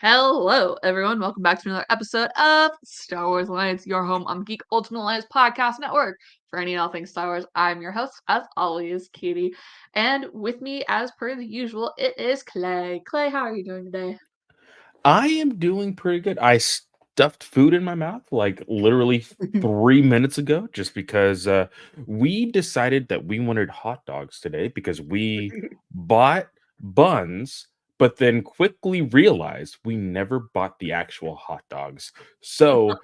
Hello, everyone. Welcome back to another episode of Star Wars Alliance, your home on the Geek Ultimate Alliance Podcast Network. For any and all things Star Wars, I'm your host, as always, Katie. And with me, as per the usual, it is Clay. Clay, how are you doing today? I am doing pretty good. I stuffed food in my mouth like literally 3 minutes ago just because we decided that we wanted hot dogs today because we bought buns, but then quickly realized we never bought the actual hot dogs. So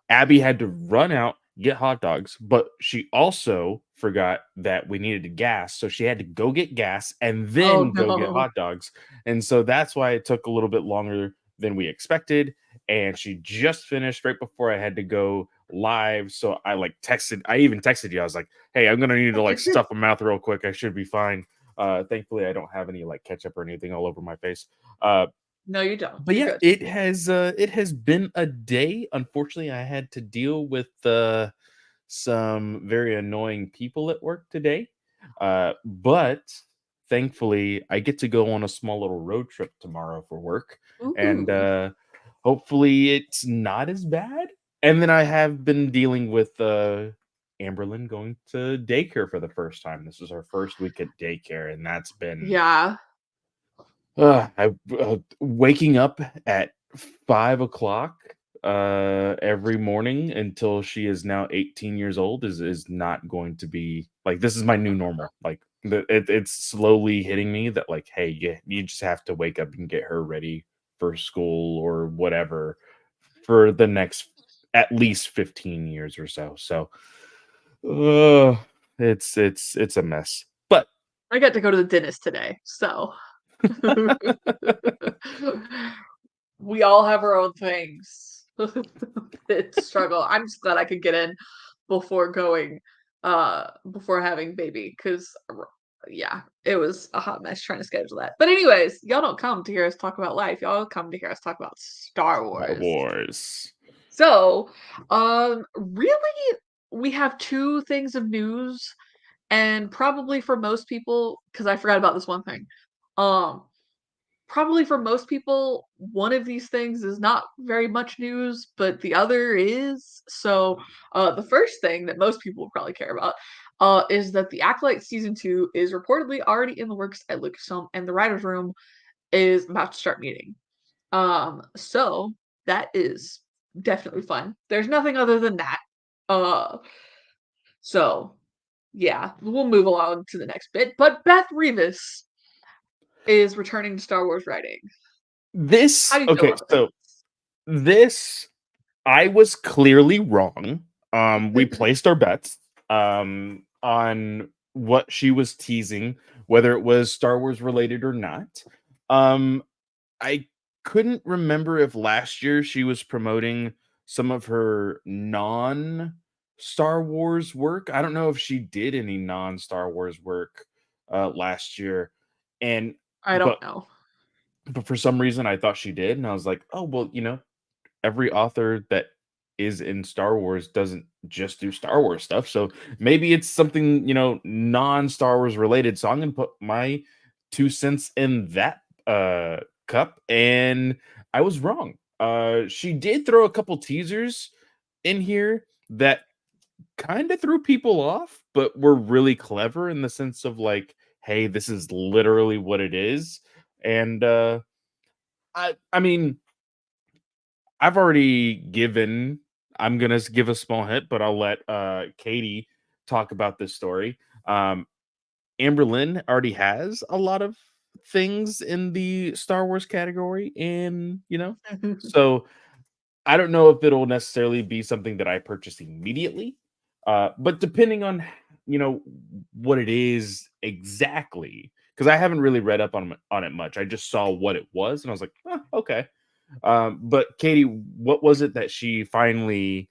Abby had to run out, get hot dogs, but she also forgot that we needed gas. So she had to go get gas and Oh then go get no. hot dogs. And so that's why it took a little bit longer than we expected. And she just finished right before I had to go live. So I even texted you. I was like, hey, I'm gonna need to like stuff my mouth real quick. I should be fine. Thankfully I don't have any like ketchup or anything all over my face. No, you don't. But You're yeah, good. it has been a day. Unfortunately, I had to deal with some very annoying people at work today. But thankfully, I get to go on a small little road trip tomorrow for work, and Ooh. hopefully, it's not as bad. And then I have been dealing with Amberlyn going to daycare for the first time. This is her first week at daycare, and that's been Yeah. I waking up at 5 o'clock every morning until she is now 18 years old is not going to be like this is my new normal. Like it's slowly hitting me that like, hey, you just have to wake up and get her ready for school or whatever for the next at least 15 years or so. So uh it's a mess. But I got to go to the dentist today, so we all have our own things. It's a struggle. I'm just glad I could get in before going, before having baby, because yeah, it was a hot mess trying to schedule that. But anyways, y'all don't come to hear us talk about life. Y'all come to hear us talk about Star Star Wars. Wars. So, really, we have two things of news, and probably for most people, because I forgot about this one thing. Um, Probably for most people, one of these things is not very much news, but the other is. So, the first thing that most people will probably care about, is that the Acolyte season 2 is reportedly already in the works at Lucasfilm, and the writers' room is about to start meeting. So that is definitely fun. There's nothing other than that. Uh, so yeah, we'll move along to the next bit. But Beth Revis is returning to Star Wars writing. How This do you feel okay, about so this I was clearly wrong. We this? placed our bets on what she was teasing, whether it was Star Wars related or not. Um I couldn't remember if last year she was promoting some of her non Star Wars work. I don't know if she did any non Star Wars work last year. And I but don't know. for some reason I thought she did, and I was like, oh well, every author that is in Star Wars doesn't just do Star Wars stuff. So maybe it's something, non Star Wars related. So I'm going to put my 2 cents in that cup. And I was wrong. She did throw a couple teasers in here that kind of threw people off, but were really clever in the sense of like, hey, this is literally what it is. And I mean, I've already given I'm gonna give a small hint, but I'll let Katie talk about this story. Amber Lynn already has a lot of things in the Star Wars category, and so I don't know if it'll necessarily be something that I purchase immediately. But depending on you know what it is exactly, because I haven't really read up on it much. I just saw what it was, and I was like, okay. But Katie, what was it that she finally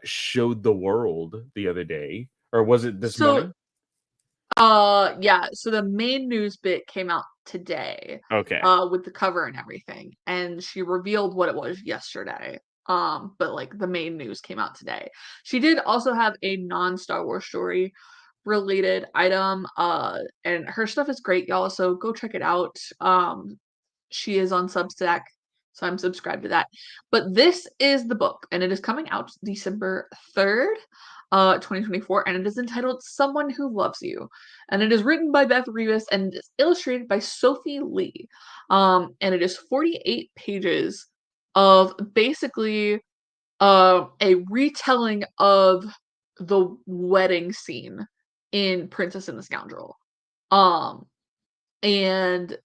showed the world the other day, or was it this So, morning? yeah, so the main news bit came out today, Okay, with the cover and everything, and she revealed what it was yesterday. But like the main news came out today. She did also have a non-Star Wars story related item, and her stuff is great, y'all. So go check it out. She is on Substack, So I'm subscribed to that. But this is the book, and it is coming out December 3rd, 2024, and it is entitled Someone Who Loves You. And it is written by Beth Revis and is illustrated by Sophie Lee. And it is 48 pages of basically a retelling of the wedding scene in Princess and the Scoundrel. Um, and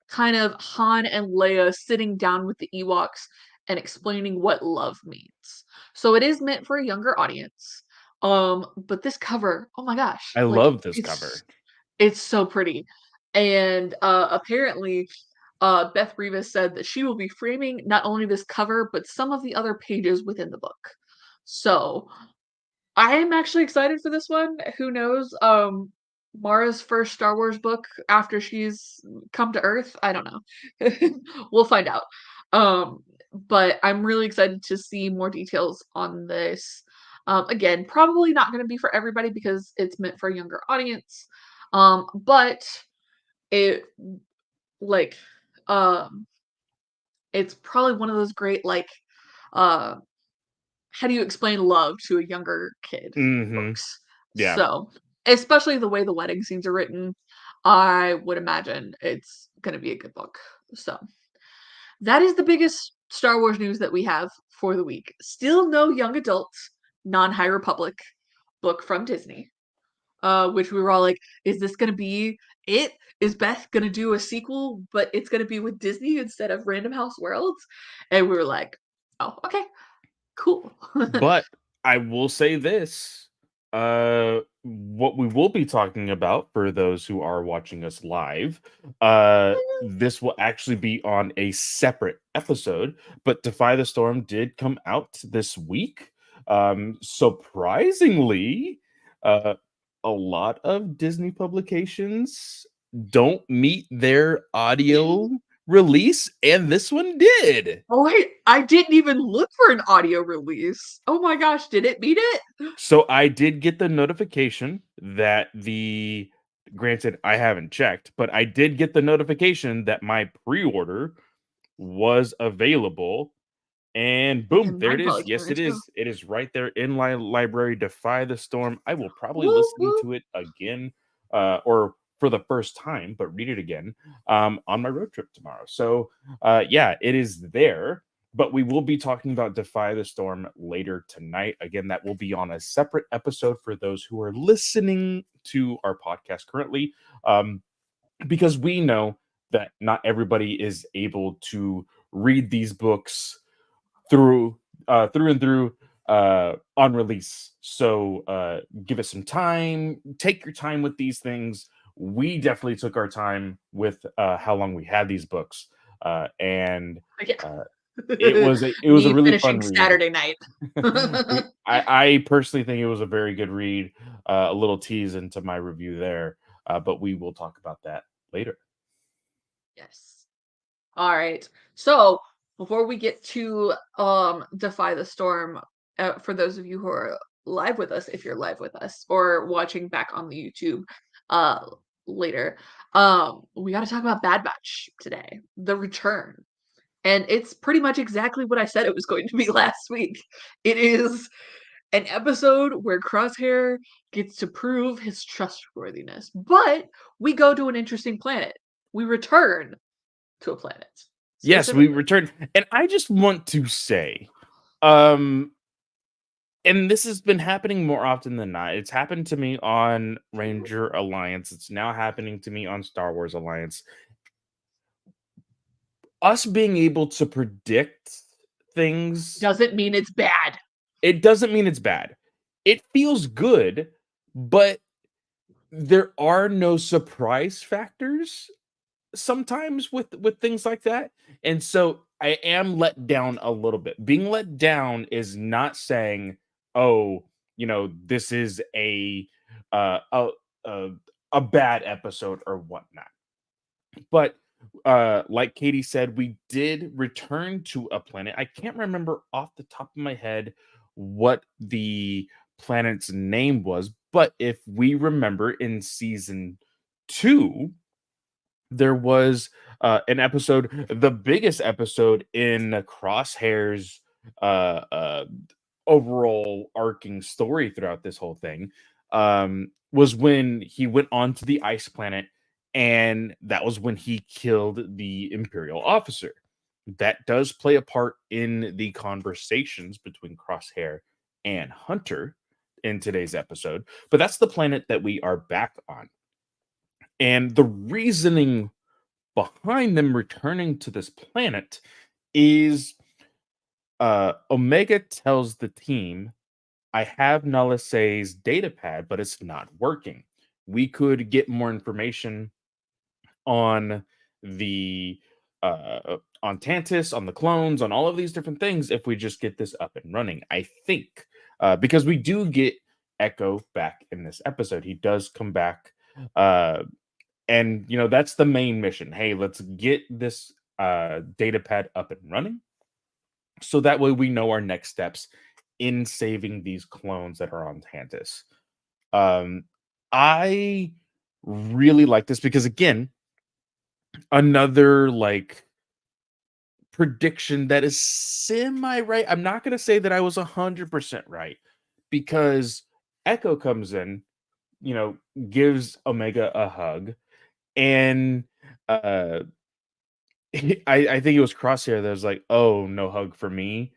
kind of Han and Leia sitting down with the Ewoks and explaining what love means. So it is meant for a younger audience. But this cover, oh my gosh, I like love this cover. it's so pretty. And apparently Beth Revis said that she will be framing not only this cover but some of the other pages within the book. So I am actually excited for this one. Who knows? Mara's first Star Wars book after she's come to Earth. I don't know. We'll find out. But I'm really excited to see more details on this. Again, probably not going to be for everybody because it's meant for a younger audience. But it like um it's probably one of those great like uh how do you explain love to a younger kid Mhm. books. Yeah. So, especially the way the wedding scenes are written, I would imagine it's going to be a good book. So, that is the biggest Star Wars news that we have for the week. Still no young adult, non High Republic book from Disney. Which we were all like, is this going to be it? Is Beth going to do a sequel, but it's going to be with Disney instead of Random House Worlds? And we were like, oh, okay, cool. But I will say this, what we will be talking about for those who are watching us live, this will actually be on a separate episode, but Defy the Storm did come out this week. Surprisingly, uh, a lot of Disney publications don't meet their audio release, and this one did. Oh wait, I didn't even look for an audio release. Oh my gosh, did it beat it? So I did get the notification that granted, I haven't checked, but I did get the notification that my pre-order was available. And boom, And there it mine is. probably came Yes, in it too. is. It is right there in my library. Defy the Storm. I will probably Woo listen woo. to it again, or for the first time, but read it again on my road trip tomorrow. So, yeah, it is there. But we will be talking about Defy the Storm later tonight. Again, that will be on a separate episode for those who are listening to our podcast currently, um, because we know that not everybody is able to read these books through and through on release. So give it some time. Take your time with these things. We definitely took our time with how long we had these books, and Yeah. uh, it was a Me really fun finishing read. Saturday night. I personally think it was a very good read. A little tease into my review there, but we will talk about that later. Yes. All right. So before we get to Defy the Storm, for those of you who are live with us, if you're live with us or watching back on the YouTube uh later, we got to talk about Bad Batch today, the return. And it's pretty much exactly what I said it was going to be last week. It is an episode where Crosshair gets to prove his trustworthiness, but we go to an interesting planet. We return to a planet Yes, we specifically. returned, and I just want to say, um, and this has been happening more often than not. It's happened to me on Ranger Alliance. It's now happening to me on Star Wars Alliance. Us being able to predict things, Doesn't mean it's bad. it doesn't mean it's bad. It feels good, but there are no surprise factors sometimes with things like that. And so I am let down a little bit. Being let down is not saying, oh, this is uh, a a, a bad episode or whatnot. But like Katie said, we did return to a planet. I can't remember off the top of my head what the planet's name was, but if we remember in season 2, there was an episode, the biggest episode in Crosshair's uh, uh, overall arcing story throughout this whole thing, was when he went on to the ice planet, and that was when he killed the Imperial officer. That does play a part in the conversations between Crosshair and Hunter in today's episode, but that's the planet that we are back on. And the reasoning behind them returning to this planet is Omega tells the team, I have Nalise's data pad, but it's not working. We could get more information on the on Tantus, on the clones, on all of these different things if we just get this up and running. I think because we do get Echo back in this episode. He does come back, uh, and that's the main mission. Hey, let's get this data pad up and running, so that way we know our next steps in saving these clones that are on Tantus. Um, I really like this because, again, another like prediction that is semi right. I'm not going to say that I was 100% right, because Echo comes in, you know, gives Omega a hug, and uh I think it was Crosshair that was like, "Oh, no hug for me,"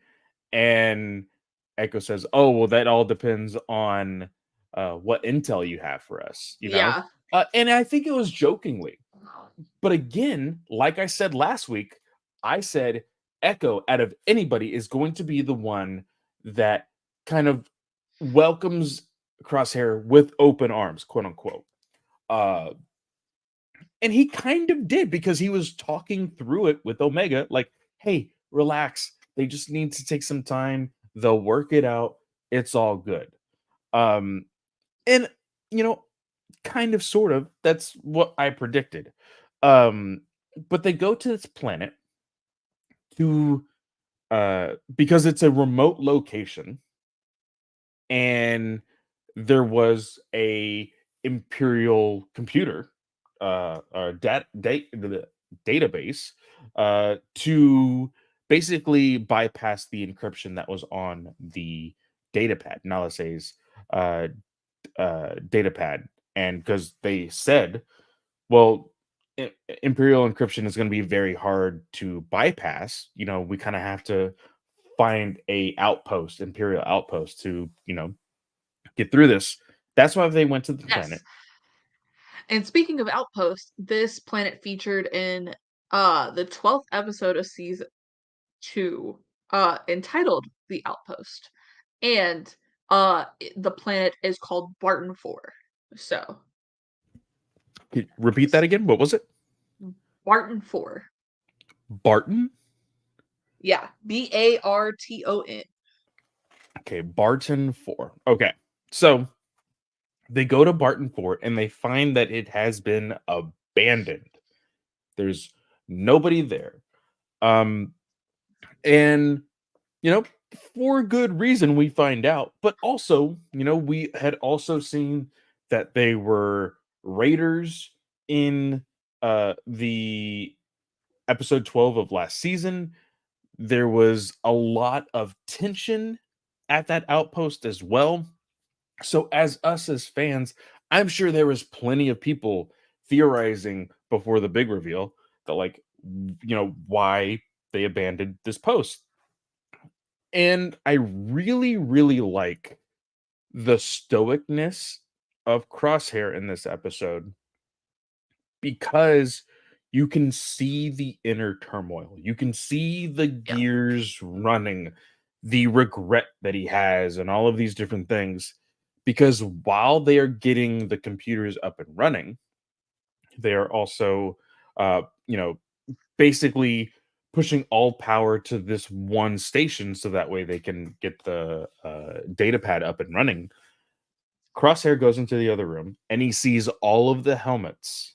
and Echo says, "Oh, well, that all depends on what intel you have for us," Yeah. and I think it was jokingly. But again, like I said last week, I said Echo, out of anybody, is going to be the one that kind of welcomes Crosshair with open arms, quote unquote. Uh, and he kind of did, because he was talking through it with Omega, like, hey, relax. They just need to take some time. They'll work it out. It's all good. Um, and you know, kind of sort of, that's what I predicted. Um, but they go to this planet to because it's a remote location, and there was a imperial computer the database to basically bypass the encryption that was on the datapad, Nalise's uh, datapad. And because they said, well, imperial encryption is going to be very hard to bypass, we kind of have to find a outpost, imperial outpost, to get through this. That's why they went to the planet. Yes. And speaking of Outpost, this planet featured in the 12th episode of season 2, entitled The Outpost. And the planet is called Barton 4. So, Could you repeat that s- again? What was it? Barton 4. Barton. Yeah, Barton. Okay, Barton 4. Okay, so they go to Barton 4 and they find that it has been abandoned. There's nobody there. Um, and you know, for good reason, we find out. But also, we had also seen that they were raiders in the episode 12 of last season. There was a lot of tension at that outpost as well. So, as us as fans, I'm sure there was plenty of people theorizing before the big reveal that, like, why they abandoned this post. And I really, really like the stoicness of Crosshair in this episode, because you can see the inner turmoil. You can see the Yeah. gears running, the regret that he has, and all of these different things. Because while they are getting the computers up and running, they are also, uh, you know, basically pushing all power to this one station so that way they can get the data pad up and running. Crosshair goes into the other room and he sees all of the helmets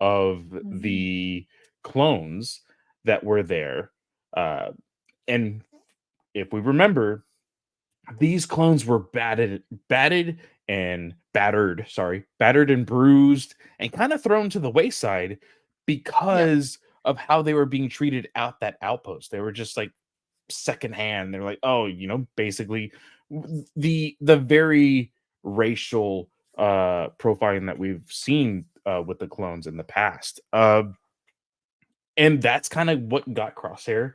of Mhm. the clones that were there. Uh, and if we remember, these clones were battered and bruised and kind of thrown to the wayside Yep. because of how they were being treated at that outpost. They were just like secondhand. They're like, oh, basically the very racial profiling that we've seen with the clones in the past. And that's kind of what got Crosshair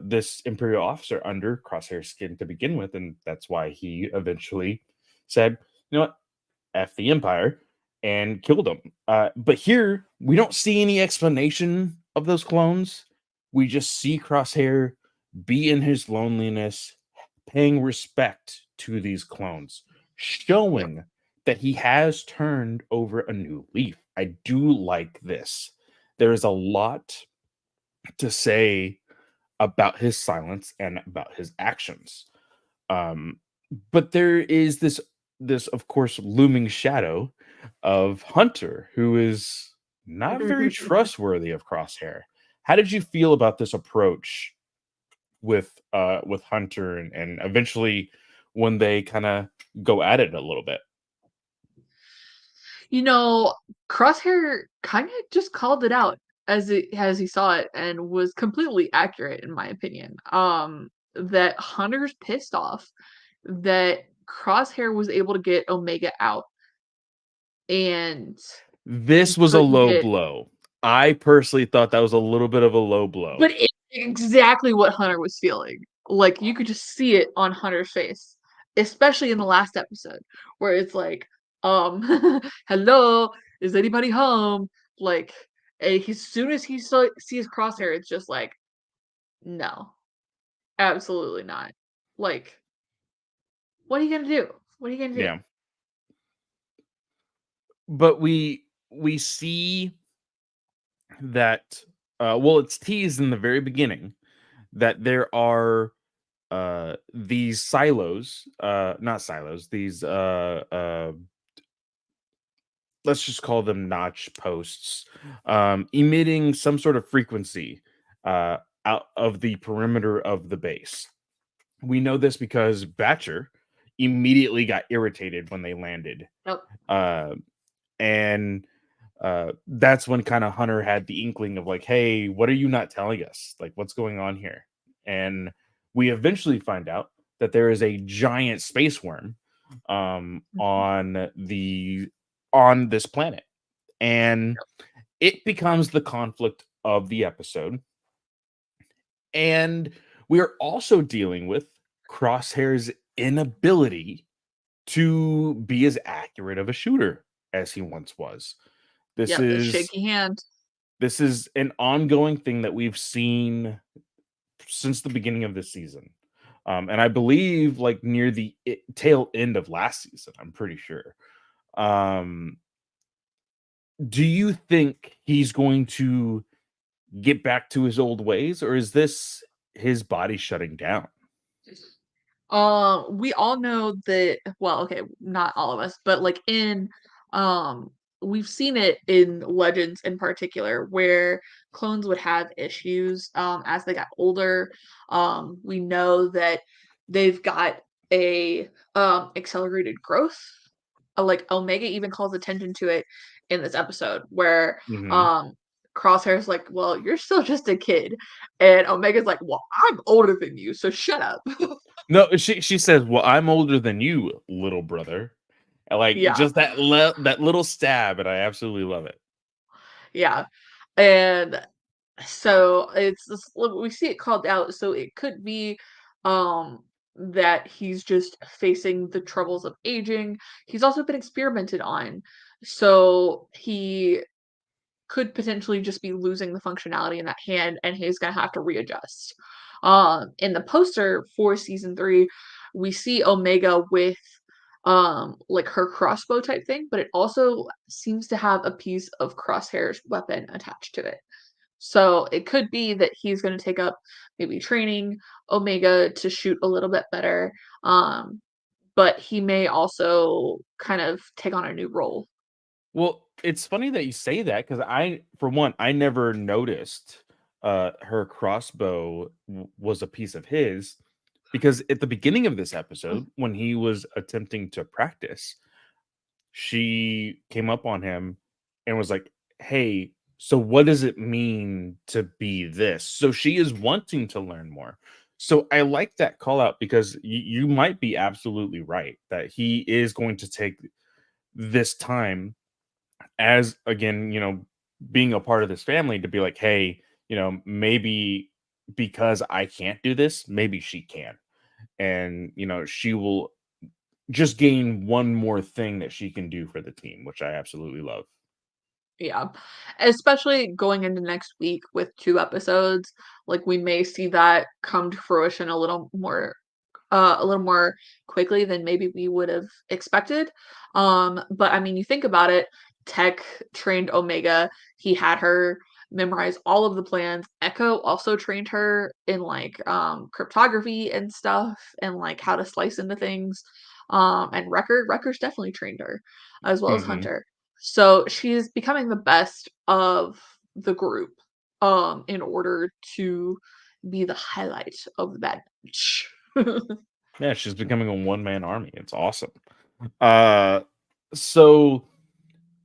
this Imperial officer under Crosshair's skin to begin with, and that's why he eventually said, you know what, F the Empire, and killed him. But here we don't see any explanation of those clones. We just see Crosshair be in his loneliness, paying respect to these clones, Yep. showing that he has turned over a new leaf. I do like this. There is a lot to say about his silence and about his actions. Um, but there is this of course looming shadow of Hunter, who is not very trustworthy of Crosshair. How did you feel about this approach with Hunter and eventually when they kind of go at it a little bit? You know, Crosshair kind of just called it out as he saw it and was completely accurate in my opinion. That Hunter's pissed off that Crosshair was able to get Omega out and This he was a couldn't low get. blow. I personally thought that was a little bit of a low blow. But it's exactly what Hunter was feeling. Like you could just see it on Hunter's face, especially in the last episode where it's like, hello, is anybody home? Like, as soon as sees Crosshair, it's just like, no, absolutely not. Like, what are you gonna do? What are you gonna do? Yeah. But we see that well, it's teased in the very beginning that there are these silos, not silos, these let's just call them notch posts, emitting some sort of frequency out of the perimeter of the base. We know this because Batcher immediately got irritated when they landed. Nope. Uh, and that's when kind of Hunter had the inkling of like, hey, what are you not telling us? Like, what's going on here? And we eventually find out that there is a giant space worm Mhm. on this planet, and it becomes the conflict of the episode. And we are also dealing with Crosshair's inability to be as accurate of a shooter as he once was. This Yep, the is shaky hand. this is an ongoing thing that we've seen since the beginning of this season. And I believe like near the tail end of last season, I'm pretty sure. Um, do you think he's going to get back to his old ways, or is this his body shutting down? We all know that, well, okay, not all of us, but like um we've seen it in Legends in particular where clones would have issues as they got older. We know that they've got a accelerated growth. Like Omega even calls attention to it in this episode where Hmm. um Crosshair's like, "Well, you're still just a kid." And Omega's like, "Well, I'm older than you, so shut up." No, she says, "Well, I'm older than you, little brother." And, like Yeah. just that little stab, and I absolutely love it. Yeah. And so it's just, we see it called out, so it could be that he's just facing the troubles of aging. He's also been experimented on. So he could potentially just be losing the functionality in that hand and he's going to have to readjust. In the poster for season 3, we see Omega with like her crossbow type thing, but it also seems to have a piece of Crosshair's weapon attached to it. So it could be that he's going to take up maybe training Omega to shoot a little bit better. But he may also kind of take on a new role. Well, it's funny that you say that because for one, I never noticed her crossbow was a piece of his, because at the beginning of this episode, when he was attempting to practice, she came up on him and was like, hey, so what does it mean to be this? So she is wanting to learn more. So I like that call out because you might be absolutely right that he is going to take this time as again, being a part of this family to be like, hey, maybe because I can't do this, maybe she can. And, she will just gain one more thing that she can do for the team, which I absolutely love. Yeah. Especially going into next week with 2 episodes, like, we may see that come to fruition a little more quickly than maybe we would have expected. But I mean, you think about it, Tech trained Omega. He had her memorize all of the plans. Echo also trained her in like cryptography and stuff and like how to slice into things. And Wrecker's definitely trained her as well as Hmm. Hunter. So she's becoming the best of the group in order to be the highlight of the bad batch. Yeah, she's becoming a one-man army. It's awesome. Uh, so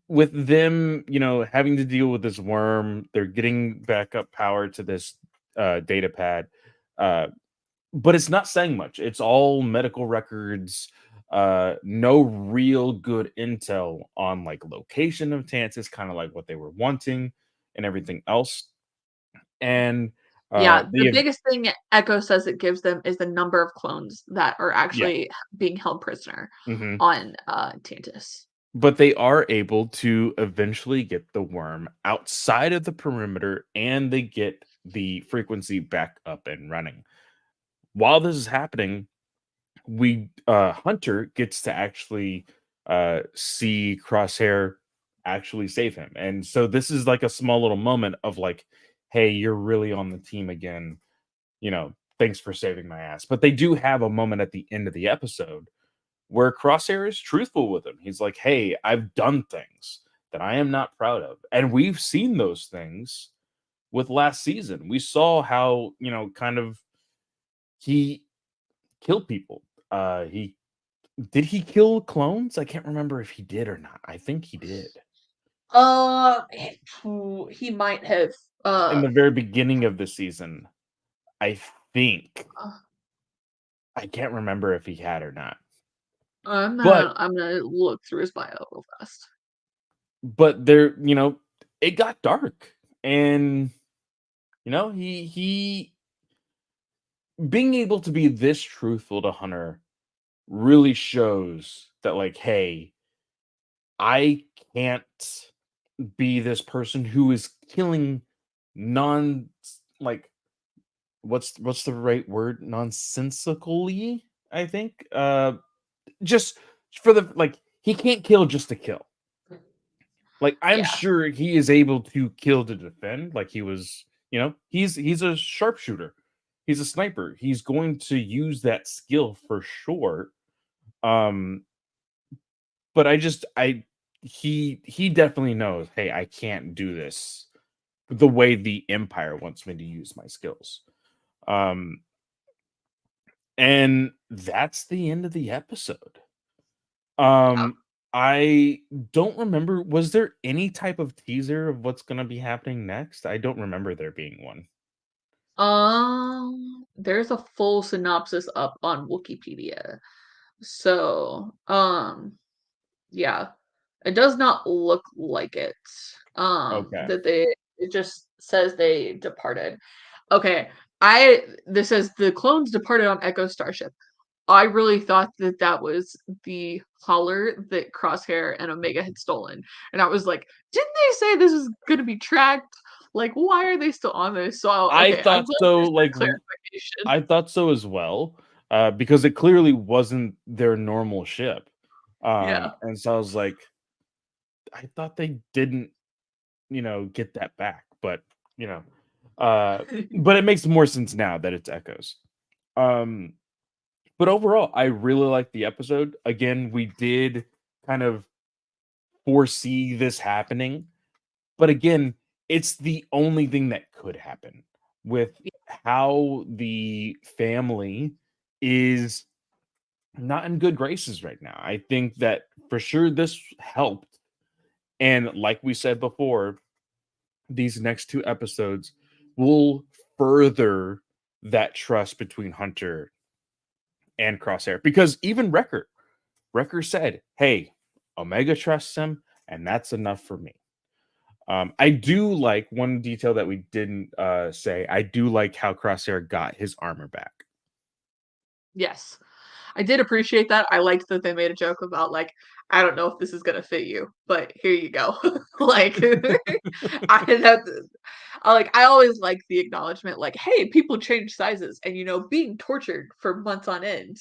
with them, having to deal with this worm, they're getting backup power to this data pad. Uh, but it's not saying much. It's all medical records, no real good intel on like location of Tantus, kind of like what they were wanting and everything else. And Yeah, the they have, biggest thing Echo says it gives them is the number of clones that are yeah. actually being held prisoner Mhm. on, Tantus. But they are able to eventually get the worm outside of the perimeter and they get the frequency back up and running. While this is happening, we Hunter gets to actually see Crosshair actually save him. And so this is like a small little moment of like, hey, you're really on the team again. Thanks for saving my ass. But they do have a moment at the end of the episode where Crosshair is truthful with him. He's like, hey, I've done things that I am not proud of. And we've seen those things with last season. We saw how, kind of he killed people. He did he kill clones? I can't remember if he did or not. I think he did. He might have, In uh, the very beginning of the season, I think. uh, I can't remember if he had or not. But I'm gonna look through his bio real fast. there, it got dark. And he being able to be this truthful to Hunter really shows that like, hey, I can't be this person who is killing non like what's the right word? Nonsensically, I think. Just for the like he can't kill just to kill. Like I'm Yeah, sure he is able to kill to defend. Like he was, he's a sharpshooter. He's a sniper. He's going to use that skill for sure. Um, but he definitely knows, hey, I can't do this the way the Empire wants me to use my skills. Um, and that's the end of the episode. yeah. Um, I don't remember. Was there any type of teaser of what's gonna be happening next? I don't remember there being one. There's a full synopsis up on Wikipedia. So, yeah. It does not look like it. Okay. That they it just says they departed. Okay. I This says the clones departed on Echo Starship. I really thought that that was the holler that Crosshair and Omega had stolen. And I was like, didn't they say this was going to be tracked? Like, why are they still on this? So, I okay, I'm thought glad so, there's like, that clarification. I thought so as well, because it clearly wasn't their normal ship. Yeah. And so I was like, I thought they didn't, get that back, but you know, uh, but it makes more sense now that it's Echoes. Um, but overall, I really liked the episode. Again, we did kind of foresee this happening, but again, it's the only thing that could happen with how the family is not in good graces right now. I think that for sure this helped. And like we said before, these next two episodes will further that trust between Hunter and Crosshair, because even Wrecker said, "Hey, Omega trusts him, and that's enough for me." I do like one detail that we didn't say. I do like how Crosshair got his armor back. Yes. I did appreciate that. I liked that they made a joke about like, I don't know if this is gonna fit you, but here you go. Like I that I always like the acknowledgement, like, hey, people change sizes and being tortured for months on end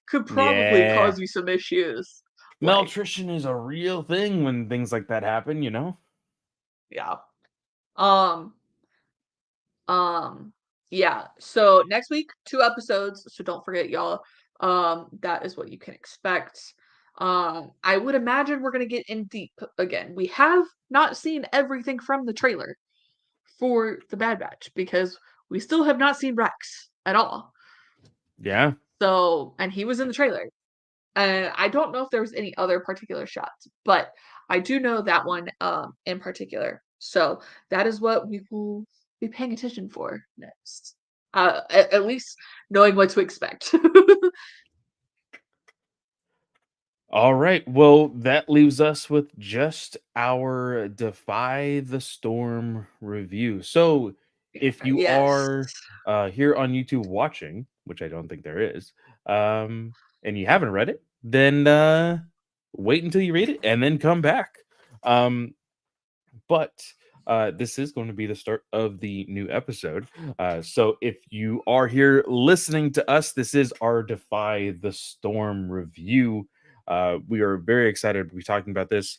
could probably Yeah, cause you some issues. Like, malnutrition is a real thing when things like that happen. yeah. Um Um, yeah. So next week, 2 episodes. So don't forget, y'all. That is what you can expect. I would imagine we're gonna get in deep again. We have not seen everything from the trailer for the Bad Batch because we still have not seen Rex at all. Yeah. So, and he was in the trailer. I don't know if there was any other particular shots, but I do know that one in particular. So that is what we will be paying attention for next. At least knowing what to expect. All right. Well, that leaves us with just our Defy the Storm review. So, if you Yes. are here on YouTube watching, which I don't think there is, and you haven't read it, then wait until you read it and then come back. Um, but this is going to be the start of the new episode. So if you are here listening to us, this is our Defy the Storm review. We are very excited to be talking about this.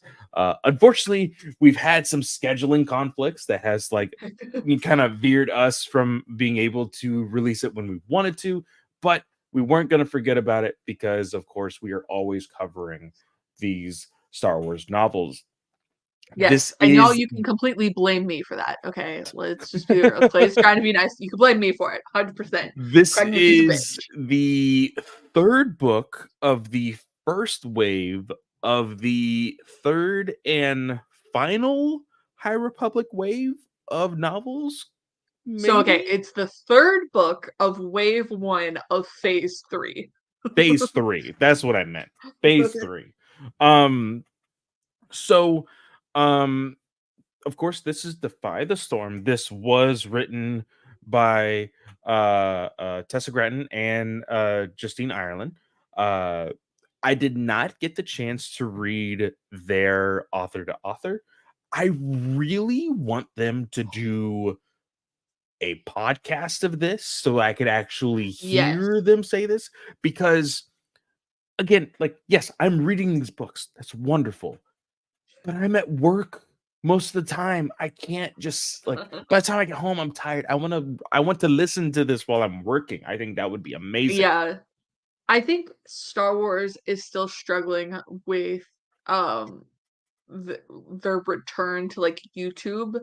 Unfortunately, we've had some scheduling conflicts that has kind of veered us from being able to release it when we wanted to, but we weren't going to forget about it because, of course, we are always covering these Star Wars novels. Yes. This And y'all, is you can completely blame me for that. Okay. Let's just be real. Play's trying to be nice. You can blame me for it. 100%. This Crying me a piece of is bitch. the third book of the first wave of the third and final High Republic wave of novels, So okay, maybe? it's the third book of wave one of phase three. Phase 3. That's what I meant. Phase 3. Um so um of course, this is Defy the Storm. This was written by Tessa Gratton and Justine Ireland. Uh, I did not get the chance to read their author to author. I really want them to do a podcast of this so I could actually Yes. hear them say this, because again, yes, I'm reading these books. That's wonderful, but I'm at work most of the time. I can't just by the time I get home, I'm tired. I want to listen to this while I'm working. I think that would be amazing. Yeah. I think Star Wars is still struggling with um th their return to like YouTube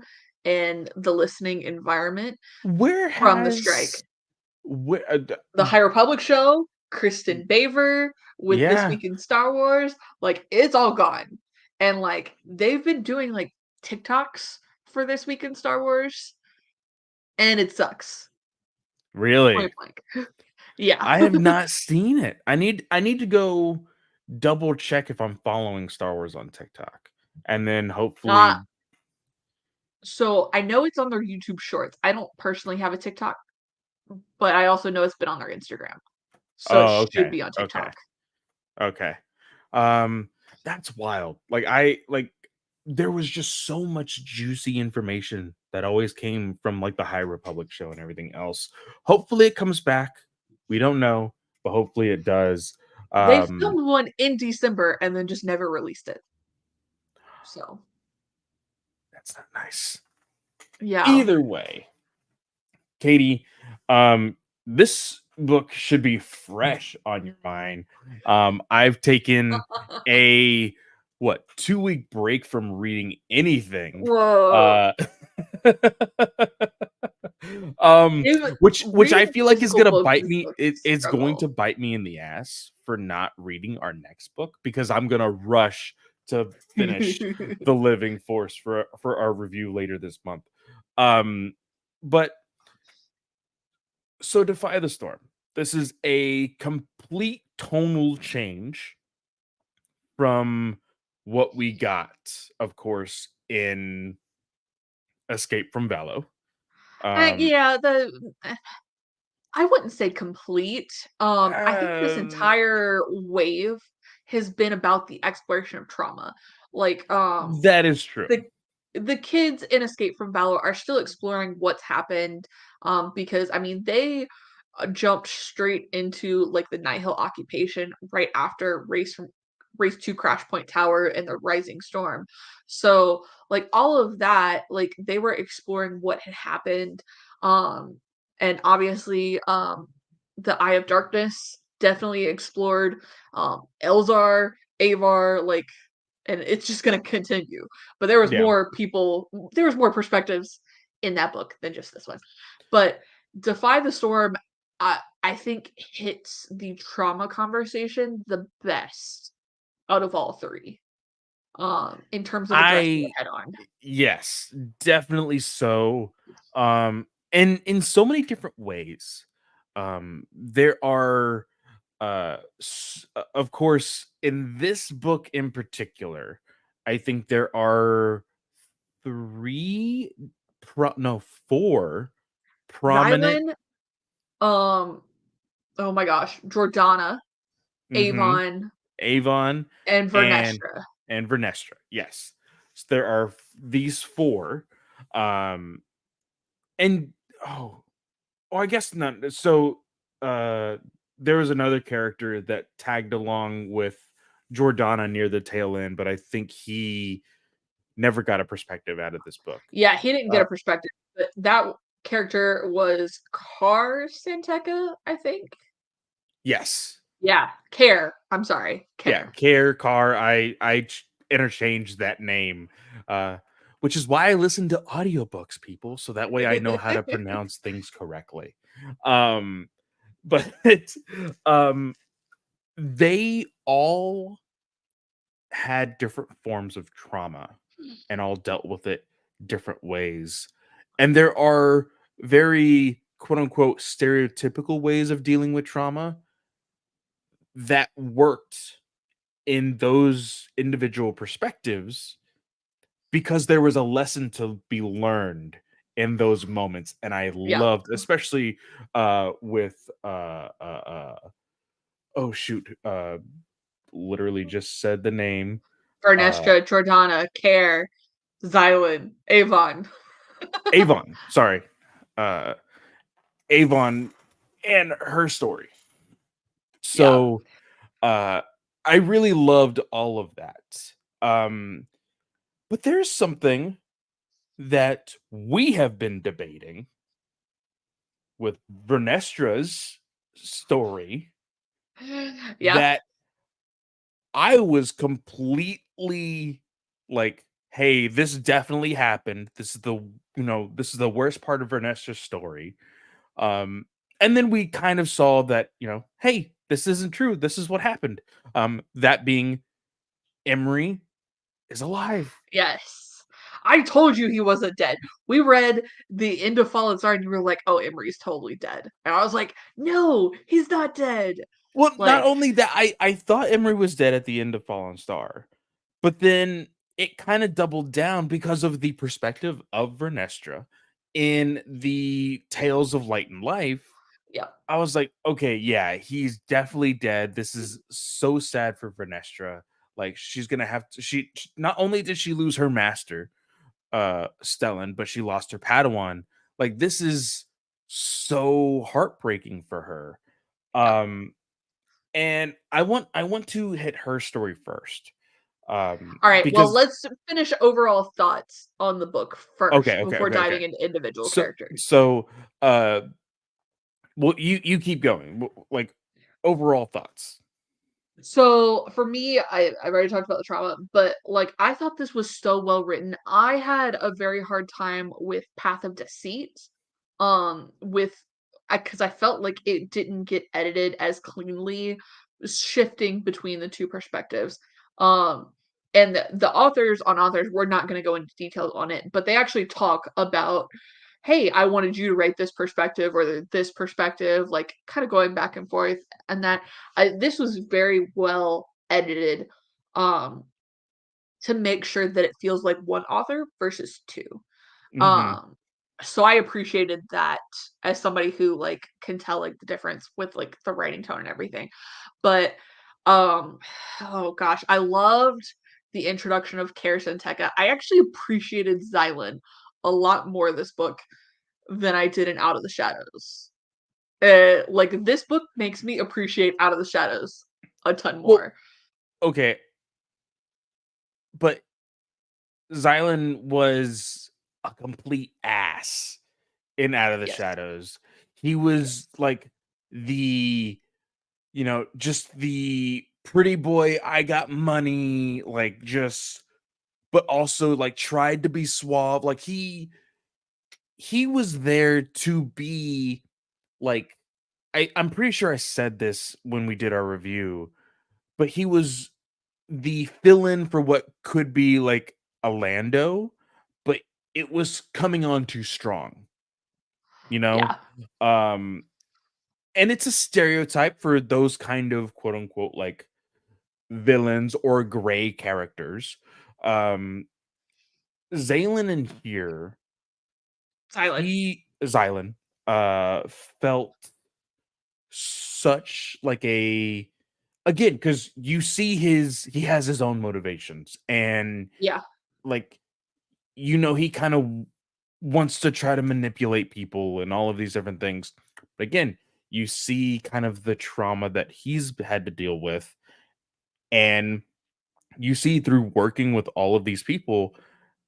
and the listening environment Where from the strike. has where The High Republic show, Kristen Baver with This yeah, Week in Star Wars, like it's all gone. And like they've been doing like TikToks for This Week in Star Wars and it sucks. Point really? blank. Yeah. I have not seen it. I need to go double check if I'm following Star Wars on TikTok. And then Uh, hopefully so I know it's on their YouTube Shorts. I don't personally have a TikTok, but I also know it's been on their Instagram. So it oh, should okay. be on Okay. TikTok. Okay. Um, that's wild. There was just so much juicy information that always came from the High Republic show and everything else. Hopefully it comes back. We don't know, but hopefully it does. They Um, filmed one in December and then just never released it. So, that's not nice. yeah. Either way, Katie, this book should be fresh on your mind. I've taken a 2-week break from reading anything. Whoa. Uh um Even which I reading feel like is physical gonna books bite is me. a It's going to struggle. bite me in the ass for not reading our next book, because I'm gonna rush to finish The Living Force for our review later this month. Um, but so Defy the Storm. This is a complete tonal change from what we got, of course, in Escape from Valo. Um, Yeah, I wouldn't say complete. I think this uh, entire wave has been about the exploration of trauma. Like, that is true. the the kids in Escape from Valor are still exploring what's happened, because I mean they jumped straight into like the Night Hill occupation right after Race to Crash Point Tower and the Rising Storm. So like all of that, like they were exploring what had happened, um, and obviously the Eye of Darkness definitely explored Elzar, Avar, like and it's just gonna continue. But Yeah. there was more perspectives in that book than just this one. But Defy the Storm, I think hits the trauma conversation the best out of all three. In terms of addressing it I head on. Yes, definitely so. And in so many different ways. There are of course in this book in particular, I think there are 3 no, 4 prominent. Xylan, um, oh my gosh, Jordana, Mhm. Avon, Avon and and Vernestra. Vernestra, yes. So there are these 4, um, and oh, I guess not. So, uh, there was another character that tagged along with Jordana near the tail end, but I think he never got a perspective out of this book. Yeah, he didn't get Uh, a perspective, but that character was Car Santeca, I think. yes. Yeah, Care. I'm sorry, Yeah, Care. Care Car. Interchanged that name, uh, which is why I listen to audiobooks, people, so that way I know how to pronounce things correctly. Um, but um, they all had different forms of trauma and all dealt with it different ways. And there are very quote unquote stereotypical ways of dealing with trauma that worked in those individual perspectives because there was a lesson to be learned in those moments. And I Yeah, loved, especially with oh shoot, literally just said the name. uh Vernestra, Jordana, Care, Xylan, Avon. Avon, sorry. uh Avon and her story. Yeah, So uh I really loved all of that. Um but there's something that we have been debating with Vernestra's story yeah, that I was completely like, hey, this definitely happened. This is this is the worst part of Vernestra's story. Um, and then we kind of saw that, hey, this isn't true. This is what happened. That being Emery is alive. yes. I told you he wasn't dead. We read the end of Fallen Star and you were like, oh, Emery's totally dead. And I was like, no, he's not dead. Well, not Like, only that, I thought Emery was dead at the end of Fallen Star, but then it kind of doubled down because of the perspective of Vernestra in the Tales of Light and Life. yeah, I was like, okay, yeah, he's definitely dead. This is so sad for Vernestra. Like she's gonna have to. Not only did she lose her master, Stellan, but she lost her Padawan. Like this is so heartbreaking for her. yeah. Um, and I want to hit her story first. All right, well, Because let's finish overall thoughts on the book okay, first okay, before okay, okay. diving into individual So characters. so uh, well, you keep going. Like overall thoughts. So for me, I've already talked about the trauma, but like I thought this was so well written. I had a very hard time with Path of Deceit, with because I felt like it didn't get edited as cleanly, shifting between the two perspectives. Um, and the authors on authors, we're not going to go into details on it, but they actually talk about, hey, I wanted you to write this perspective or this perspective, like kind of going back and forth, and that this was very well edited, um, to make sure that it feels like one author versus two. Mhm. Um, so I appreciated that as somebody who like can tell like the difference with like the writing tone and everything. But um oh gosh, I loved the introduction of Karis and Tekka. I actually appreciated Xylan a lot more this book than I did in Out of the Shadows. Like this book makes me appreciate Out of the Shadows a ton Well, more. okay, but Xylan was a complete ass in Out of the Yes. Shadows. He was Yes. like the, just the pretty boy, I got money, like just but also like tried to be suave. Like he was there to be like I'm pretty sure I said this when we did our review, but he was the fill-in for what could be like a Lando, but it was coming on too strong, you know? Yeah. Um, and it's a stereotype for those kind of quote unquote like villains or gray characters. Um, Zaylan in here, Xylan. Xylan, uh, felt such like a again because you see he has his own motivations and Yeah. like he kind of wants to try to manipulate people and all of these different things. But again, you see kind of the trauma that he's had to deal with, and you see through working with all of these people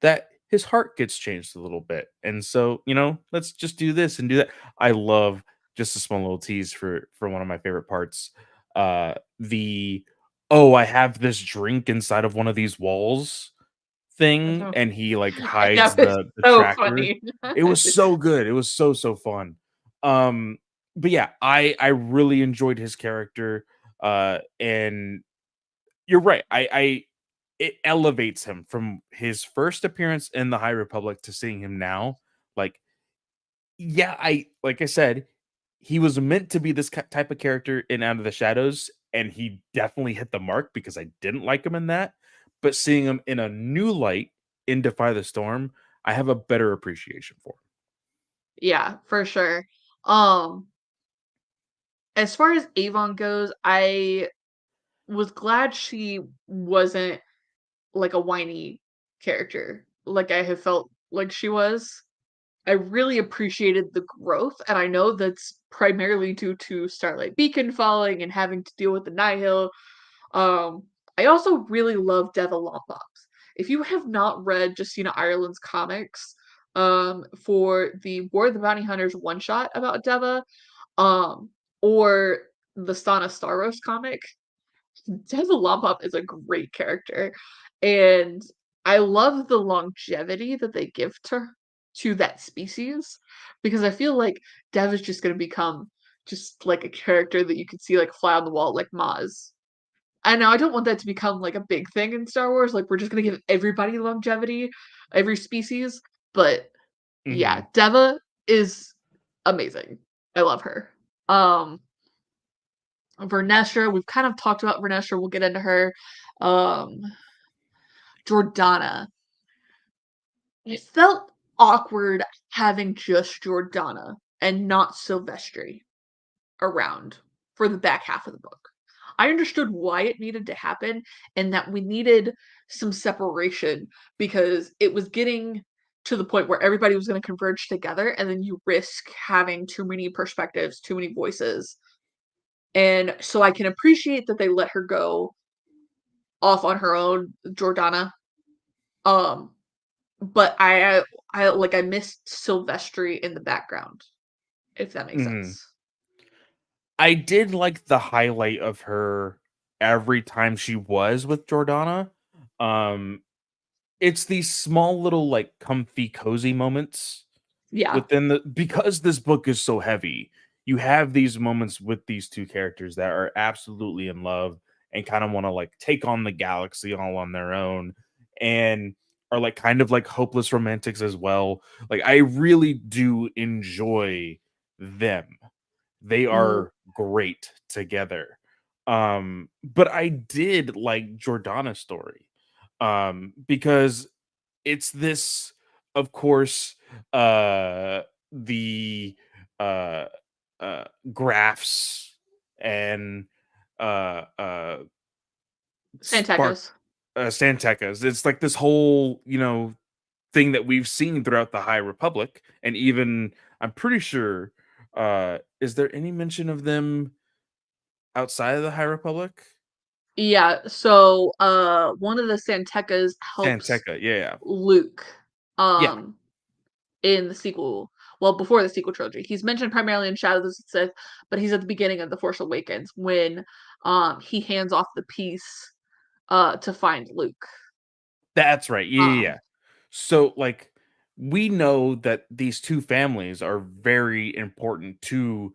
that his heart gets changed a little bit. And so, let's just do this and do that. I love just a small little tease for one of my favorite parts. The oh, I have this drink inside of one of these walls thing, and he like hides That was the so tracker. funny. It was so good. It was so fun. But yeah, I really enjoyed his character. And you're right. I it elevates him from his first appearance in the High Republic to seeing him now. Like, yeah, I like I said, he was meant to be this type of character in Out of the Shadows, and he definitely hit the mark because I didn't like him in that. But seeing him in a new light in Defy the Storm, I have a better appreciation for Yeah, for sure. Um, as far as Avon goes, I was glad she wasn't like a whiny character like I have felt like she was. I really appreciated the growth, and I know that's primarily due to Starlight Beacon falling and having to deal with the Nihil. Um, I also really love Deva Lompops. If you have not read Justina Ireland's comics, for the War of the Bounty Hunters one shot about Deva, um, or the Stana Staros comic, Deva Lompop is a great character, and I love the longevity that they give to that species because I feel like Dev is just going to become just like a character that you could see like fly on the wall like Maz. I know I don't want that to become like a big thing in Star Wars. Like we're just going to give everybody longevity, every species. But it. yeah, Deva is amazing. I love her. Um, Vernestra, we've kind of talked about Vernestra. We'll get into her. Um, Jordana. It felt awkward having just Jordana and not Silvestri around for the back half of the book. I understood why it needed to happen and that we needed some separation because it was getting to the point where everybody was going to converge together and then you risk having too many perspectives, too many voices. And so I can appreciate that they let her go off on her own, Jordana. Um, but I missed Silvestri in the background, if that makes Mhm. sense. I did like the highlight of her every time she was with Jordana. Um, it's these small little like comfy, cozy moments Yeah, within the because this book is so heavy. You have these moments with these two characters that are absolutely in love, and kind of want to like take on the galaxy all on their own, and are like kind of like hopeless romantics as well. Like I really do enjoy them. They Mhm. are great together. But I did like Jordana's story. Because it's this, of course, the uh uh graphs and uh spark Santecas. Santecas. It's like this whole, thing that we've seen throughout the High Republic, and even I'm pretty sure is there any mention of them outside of the High Republic? Yeah, so, one of the Santecas helps Santeca, yeah. Luke, Yeah, um, in the sequel well, before the sequel trilogy. He's mentioned primarily in Shadows of the Sith, but he's at the beginning of The Force Awakens when, he hands off the piece, to find Luke. that's right. Yeah, yeah, yeah. Um, So, like, we know that these 2 families are very important to,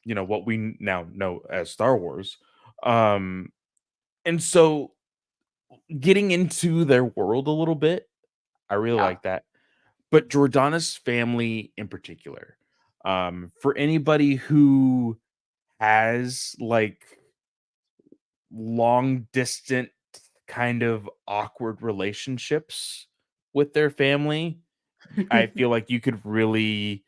what we now know as Star Wars. Um, and so getting into their world a little bit, I really yeah. like that. But Jordana's family in particular, for anybody who has, like, long distant, kind of awkward relationships with their family, I feel like you could really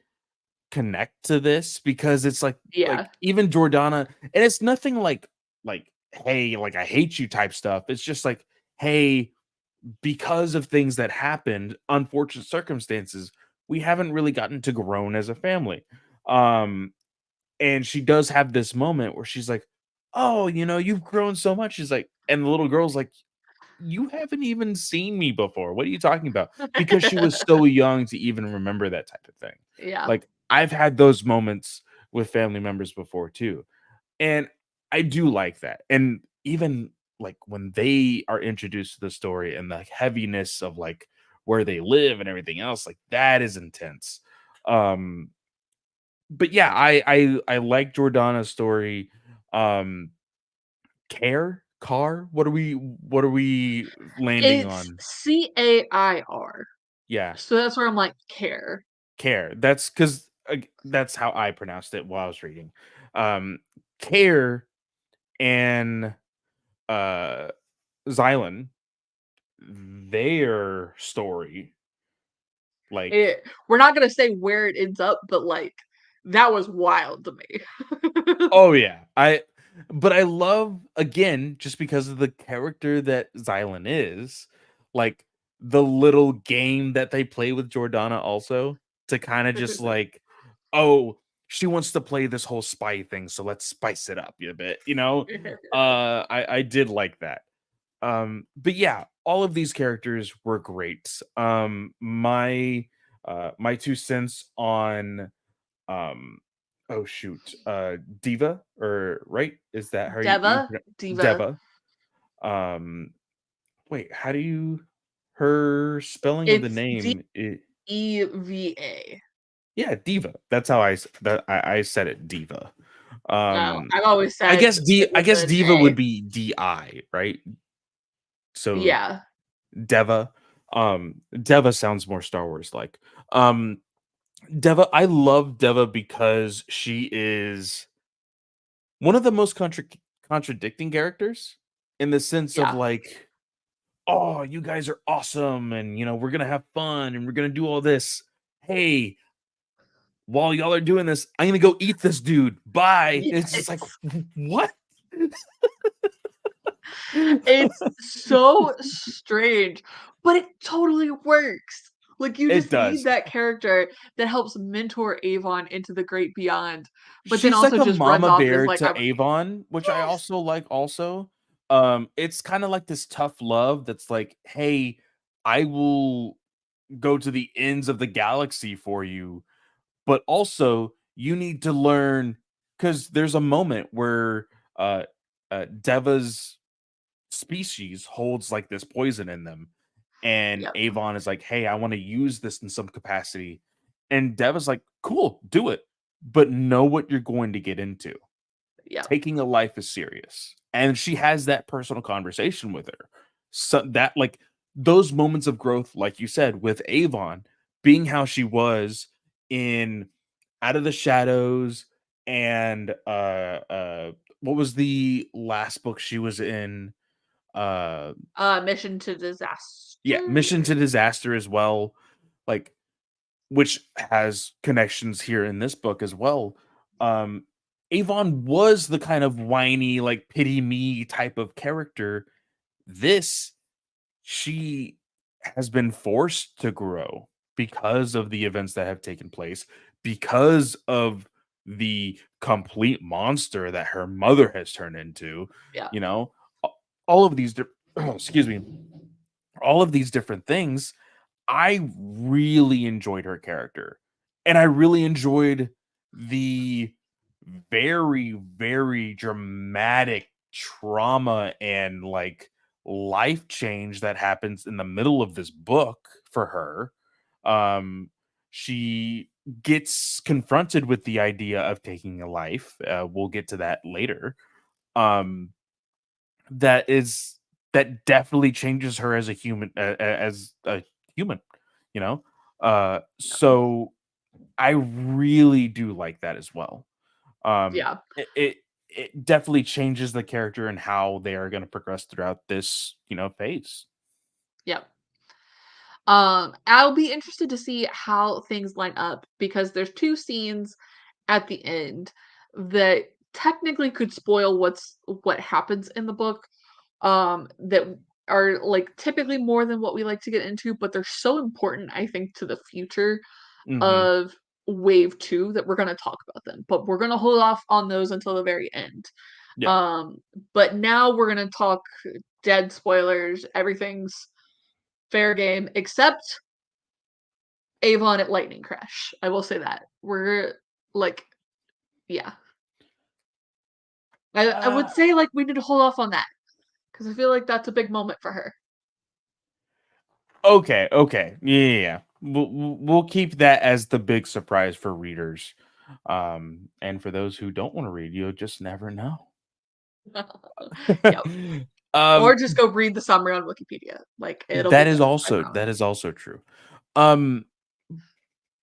connect to this because it's like Yeah. even Jordana, and it's nothing like, "Hey, like, I hate you" type stuff. It's just like, "Hey, because of things that happened, unfortunate circumstances, we haven't really gotten to grown as a family." Um, and she does have this moment where she's like, "Oh, you've grown so much." She's like, and the little girl's like, "You haven't even seen me before. What are you talking about?" Because she was so young to even remember that type of thing. Yeah. Like, I've had those moments with family members before too. And I do like that. And even like when they are introduced to the story and the heaviness of like where they live and everything else, like that is intense. Um, but yeah, I like Jordana's story. Um, what are we landing It's on? Cair. Yeah, So that's where I'm like, "Care." care. That's because that's how I pronounced it while I was reading. Um, care and uh Xylan, their story, like, We're not gonna say where it ends up, but, like, that was wild to me. oh yeah, but I love, again, just because of the character that Xylan is, like the little game that they play with Jordana also to kind of just like, oh, she wants to play this whole spy thing, so let's spice it up a bit, I did like that. But yeah, all of these characters were great. My 2 cents on um oh shoot, Diva, or right? Is that how you Deva? Diva. Deva? Um wait, how do you her spelling of the It's name Deva. yeah, Diva. That's how I said it, Diva. No, Um I've always I said guess stick I with guess an Diva would A. be DI, right? So Yeah. Deva. Deva sounds more Star Wars like. Um, Deva, I love Deva because she is one of the most contradicting characters in the sense of Yeah. like, oh, you guys are awesome, and we're gonna have fun, and we're gonna do all this. Hey, while y'all are doing this, I'm gonna go eat this dude. Bye. It's just like, Yes. what? It's so strange, but it totally works. Like, you It just need does. that character that helps mentor Avon into the great beyond, but then She's like also a just runs mama off and is bear like, to "I'm" Avon, which I Yes! also like also. It's kinda like this tough love that's like, "Hey, I will go to the ends of the galaxy for you, but also you need to learn." Because there's a moment where, uh, Deva's species holds, like, this poison in them, and Yep, Avon is like, "Hey, I wanna use this in some capacity," and Deva's like, "Cool, do it, but know what you're going to get into." yep. Taking a life is serious. and she has that personal conversation with her. So that like those moments of growth, like you said, with Avon being how she was in Out of the Shadows and what was the last book she was in? Uh Mission to yeah, Mission Disaster. to Disaster as well. Like which has connections here in this book as well. Um, Avon was the kind of whiny, like pity me type of character. This, she has been forced to grow because of the events that have taken place, because of the complete monster that her mother has turned into. Yeah, You know, A- all of these, excuse me, all of these different things I really enjoyed her character, and I really enjoyed the very, very dramatic trauma and, like, life change that happens in the middle of this book for her. Um, she gets confronted with the idea of taking a life, we'll get to that later. Um, that is that definitely changes her as a human as a human, you know? yeah, So I really do like that as well. yeah, It definitely changes the character and how they are gonna progress throughout this, phase. yeah. I'll be interested to see how things line up because there's two scenes at the end that technically could spoil what happens in the book. That are like typically more than what we like to get into, but they're so important, I think, to the future Mhm. of wave two that we're gonna talk about them. But we're gonna hold off on those until the very end. Yeah. Um, but now we're gonna talk dead spoilers. Everything's fair game except Avon at Lightning Crash. I will say that. We're like, yeah. I Uh, would say like we need to hold off on that because I feel like that's a big moment for her. okay, okay. Yeah, yeah, yeah. We'll keep that as the big surprise for readers. And for those who don't wanna read, you'll just never know. Yep. Or Um, just go read the summary on Wikipedia. Like it'll be that is good. I also promise. true. Um,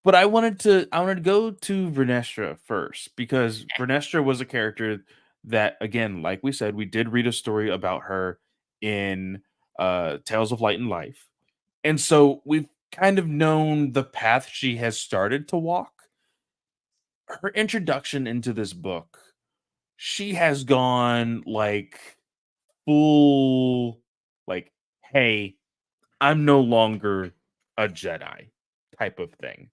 but I wanted to go to Vernestra first because Vernestra was a character that, again, like we said, we did read a story about her in Tales of Light and Life. And so we've kind of known the path she has started to walk. Her introduction into this book, she has gone like full like, hey, I'm no longer a Jedi type of thing.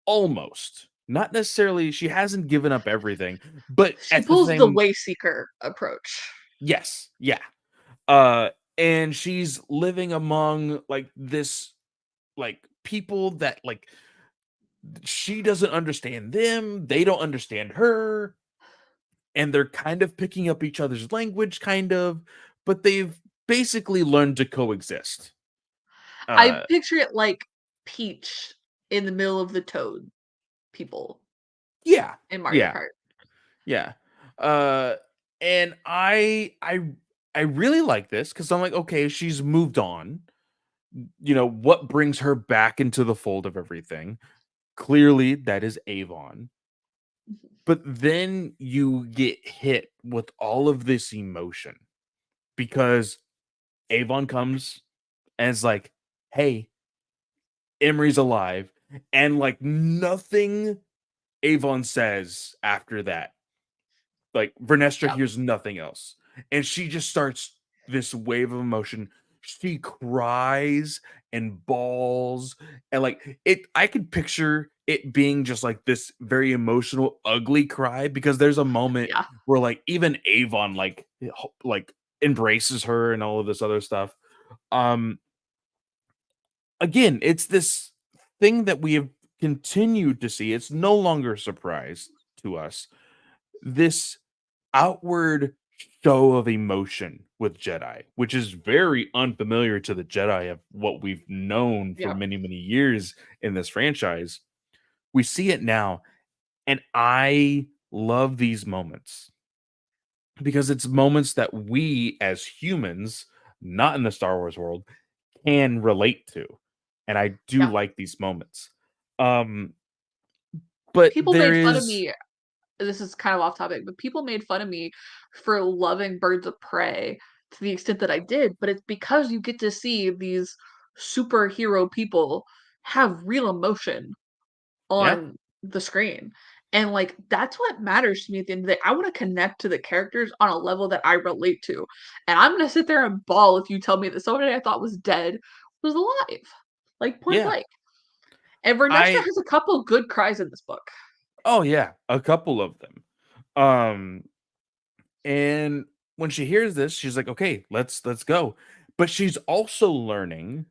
Almost. Not necessarily, she hasn't given up everything, but She at the pulls the same Wayseeker approach. yes, yeah. Uh and she's living among like this like people that like she doesn't understand them, they don't understand her, and they're kind of picking up each other's language kind of, but they've basically learned to coexist. I Uh picture it like Peach in the middle of the Toad people yeah. in Mario Yeah. Kart. Yeah. Uh and I really like this cuz I'm like okay, she's moved on. What brings her back into the fold of everything? Clearly that is Avon. But then you get hit with all of this emotion because Avon comes and it's like, "Hey, Emery's alive." And like nothing Avon says after that, like, Vernestra Yep, hears nothing else, and she just starts this wave of emotion. She cries and bawls, and, like, I could picture it being just, like, this very emotional, ugly cry because there's a moment yeah. where, like, even Avon, like, embraces her and all of this other stuff. Um, again, it's this thing that we have continued to see. It's no longer a surprise to us. This outward show of emotion with Jedi, which is very unfamiliar to the Jedi of what we've known for Yep. many, many years in this franchise. We see it now, and I love these moments because it's moments that we as humans, not in the Star Wars world, can relate to. And I do Yeah. like these moments. Um, but People there made fun of is me. This is kind of off topic, but people made fun of me for loving Birds of Prey to the extent that I did, but it's because you get to see these superhero people have real emotion yeah, on the screen. And like that's what matters to me at the end of the day. I want to connect to the characters on a level that I relate to. And I'm gonna sit there and bawl if you tell me that somebody I thought was dead was alive. Like point yeah. blank. And Vernestra I has a couple good cries in this book. Oh yeah, a couple of them. Um and when she hears this, she's like, "Okay, let's go." But she's also learning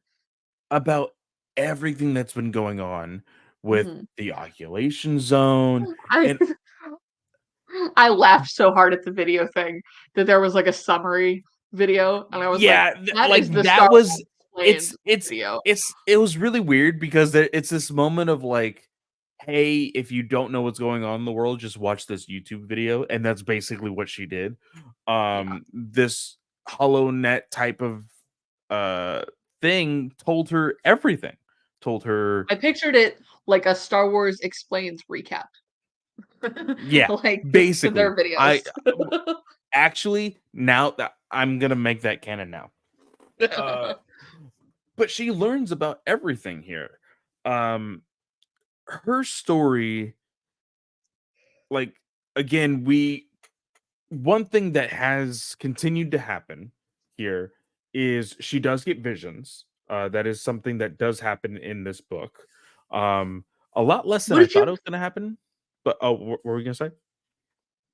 about everything that's been going on with Mhm. the Oculation Zone I and I laughed so hard at the video thing that there was like a summary video, and I was like, yeah, that like is the Star that Wars was explained it's video. it was really weird because it's this moment of like, hey, if you don't know what's going on in the world, just watch this YouTube video, and that's basically what she did. Yeah. This hollow net type of uh thing told her everything. Told her, I pictured it like a Star Wars explains recap. yeah, Like to basically. their videos. I actually now that I'm gonna make that canon now. Uh but she learns about everything here. Um, her story, like again, we one thing that has continued to happen here is she does get visions. That is something that does happen in this book. A lot less than I Would thought you it was going to happen. But oh, what were we going to say?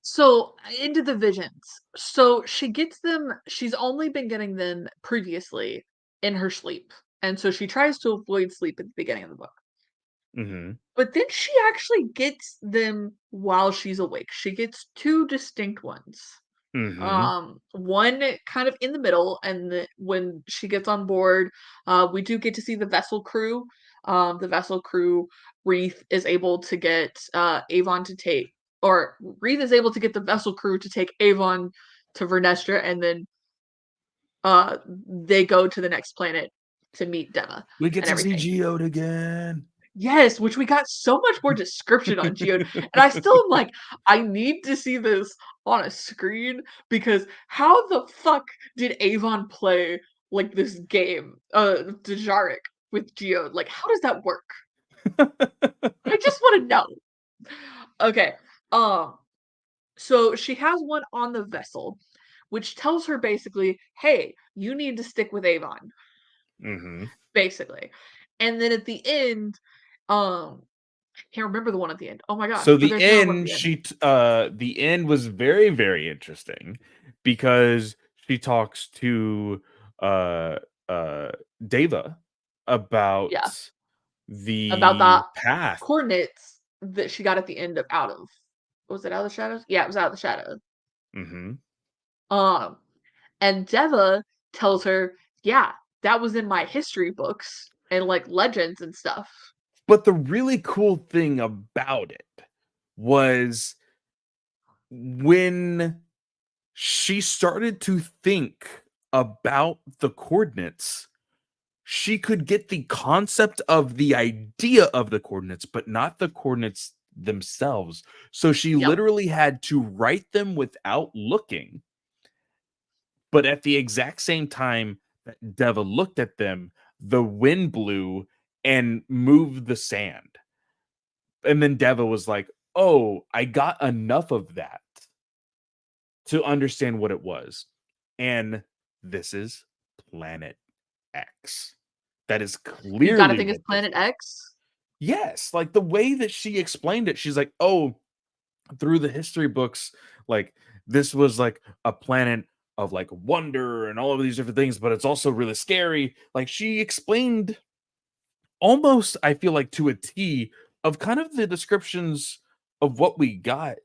so into the visions. So she gets them she's only been getting them previously in her sleep. And so she tries to avoid sleep at the beginning of the book. Hmm. But then she actually gets them while she's awake. She gets 2 distinct ones. Hmm. One kind of in the middle, and when she gets on board, we do get to see the vessel crew. The vessel crew, Wreath is able to get Avon to take, or Wreath is able to get the vessel crew to take Avon to Vernestra, and then they go to the next planet to meet Dema We get and to see everything. Geode again. Yes, which we got so much more description on Geode, and I still am like, I need to see this on a screen because how the fuck did Avon play like this game, Dejarik with Geode? Like, how does that work? I just want to know. Okay, um, so she has one on the vessel, which tells her basically, hey, you need to stick with Avon, Hmm. basically. And then at the end, um, can't remember the one at the end. Oh my gosh, So but there's another one at the end. the end was very, very interesting because she talks to uh uh Deva Yeah, about about the the path. coordinates that she got at the end of Out of. Was it Out of the Shadows? Yeah, it was Out of the Shadows. Hmm. Um, and Deva tells her, yeah, that was in my history books and like legends and stuff. But the really cool thing about it was when she started to think about the coordinates, she could get the concept of the idea of the coordinates, but not the coordinates themselves. So she Yep. literally had to write them without looking. But at the exact same time that Deva looked at them, the wind blew and moved the sand. And then Deva was like, "Oh, I got enough of that to understand what it was." And this is Planet X. That is You got to clearly think it's what this Planet is. X. Yes, like the way that she explained it, she's like, "Oh, through the history books, like this was like a planet of like wonder and all of these different things, but it's also really scary." Like she explained almost, I feel like to a T of kind of the descriptions of what we got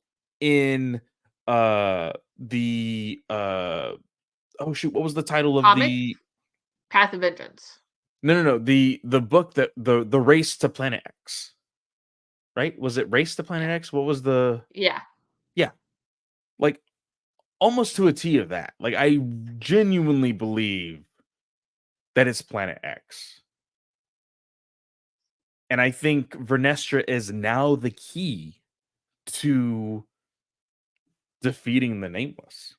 in the oh shoot, what was the title of Comic the Path of Vengeance. no, the book that the race to Planet X, right? Was it Race to Planet Yeah. X? What was the Yeah. yeah, like almost to a T of that. Like, I genuinely believe that it's Planet X. And I think Vernestra is now the key to defeating the Nameless.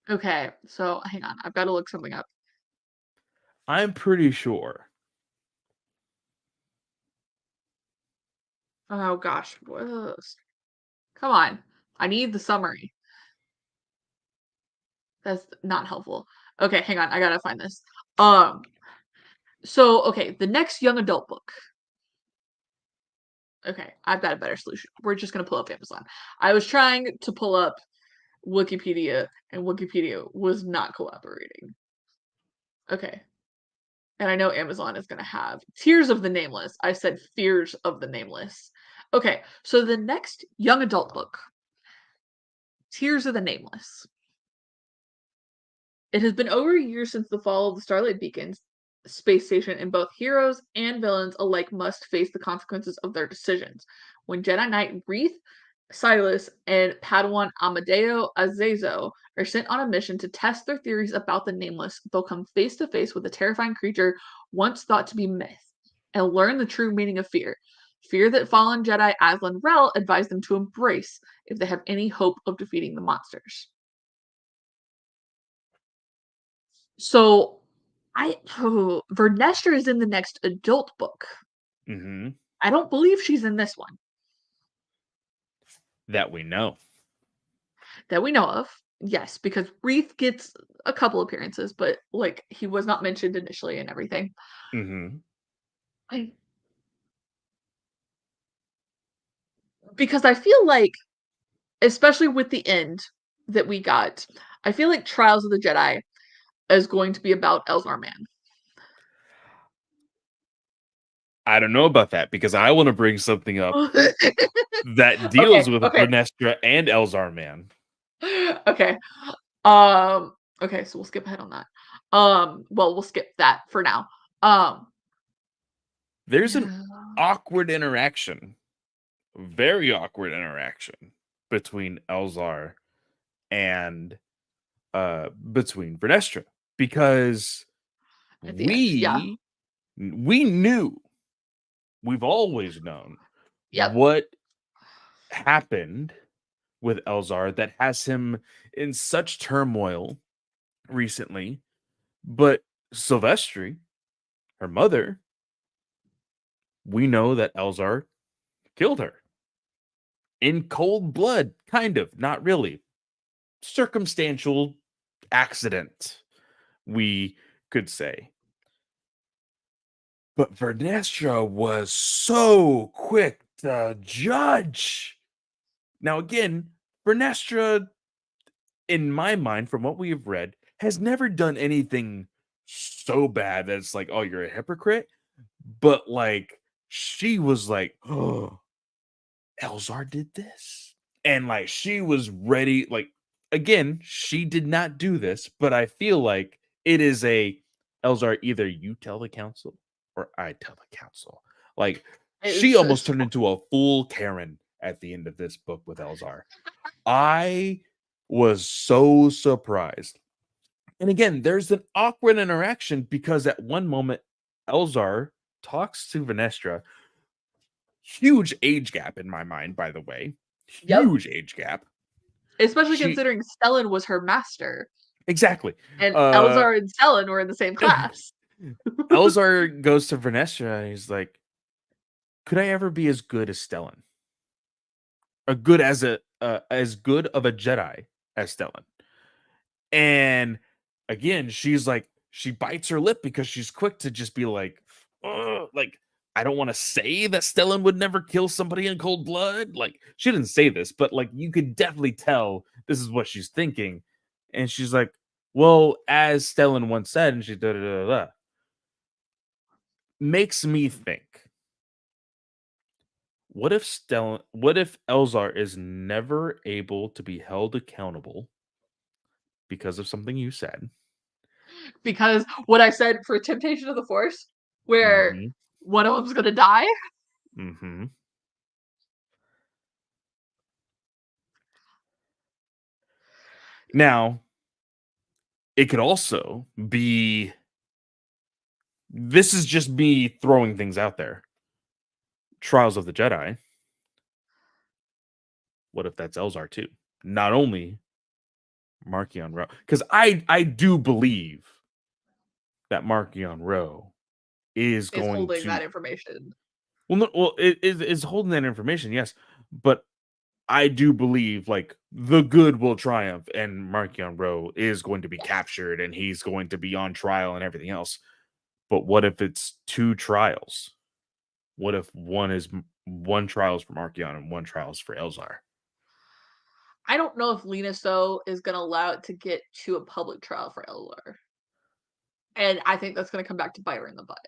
Okay, so hang on. I've got to look something up. I'm pretty sure. Oh gosh. Come on. I need the summary. That's not helpful. Okay, hang on. I gotta find this. Um, so okay, the next young adult book. Okay, I've got a better solution. We're just gonna pull up Amazon. I was trying to pull up Wikipedia, and Wikipedia was not cooperating. Okay. And I know Amazon is gonna have Tears of the Nameless. I said Fears of the Nameless. Okay, so the next young adult book, Tears of the Nameless. It has been over a year since the fall of the Starlight Beacons space station, and both heroes and villains alike must face the consequences of their decisions. When Jedi Knight Wreath, Silas, and Padawan Amadeo Azazo are sent on a mission to test their theories about the Nameless, they'll come face to face with a terrifying creature once thought to be myth, and learn the true meaning of fear. Fear that fallen Jedi Aslan Rel advised them to embrace if they have any hope of defeating the monsters. So Vernestra is in the next adult book. Hmm. I don't believe she's in this one That we know. that we know of. Yes, because Wreath gets a couple appearances, but like he was not mentioned initially and everything. Hmm. I, because I feel like, especially with the end that we got, I feel like Trials of the Jedi is going to be about Elzar Mann. I don't know about that because I want to bring something up that Okay, deals with okay, Vernestra and Elzar Man. okay. Um, okay, so we'll skip ahead on that. Well, we'll skip that for now. Um, There's an yeah, awkward interaction, very awkward interaction between Elzar and between Vernestra because at the end, yeah, we knew, we've always known yep, what happened with Elzar that has him in such turmoil recently, but Silvestri, her mother, we know that Elzar killed her in cold blood, kind of, not really. Circumstantial accident, we could say. But Vernestra was so quick to judge. Now, again, Vernestra, in my mind, from what we have read, has never done anything so bad that it's like, oh, you're a hypocrite. But like, she was like, oh, Elzar did this. And like, she was ready. Like, again, she did not do this, but I feel like it is a Elzar, either you tell the council or I tell the council. Like, she almost it's turned into a full Karen at the end of this book with Elzar. I was so surprised. And again, there's an awkward interaction because at one moment, Elzar talks to Venestra. Huge age gap in my mind, by the way. yep. Huge age gap. Especially She considering Stellan was her master, exactly. and Uh Elzar and Stellan were in the same class. Elzar goes to Vernestra and he's like, "Could I ever be as good as Stellan? Or good as a as good of a Jedi as Stellan?" And again, she's like, she bites her lip because she's quick to just be like, "Ugh," like, I don't want to say that Stellan would never kill somebody in cold blood. Like, she didn't say this, but like, you could definitely tell this is what she's thinking. And she's like, well, as Stellan once said, and she da da da da, makes me think, what if Elzar is never able to be held accountable because of something you said? Because what I said for Temptation of the Force, where Mm-hmm. one of them's gonna die. Mm-hmm. Now, it could also be this is just me throwing things out there. Trials of the Jedi. What if that's Elzar too? Not only Markion Rowe, because I do believe that Markion Rowe is Is going holding to that information. well, no, well, it is holding that information, yes, but I do believe like the good will triumph, and Markion Rowe is going to be Yes. captured, and he's going to be on trial and everything else. But what if it's two trials? What if one trials for Markion and one trials for Elzar? I don't know if Lena So is gonna allow it to get to a public trial for Eldar. And I think that's gonna come back to bite her in the butt.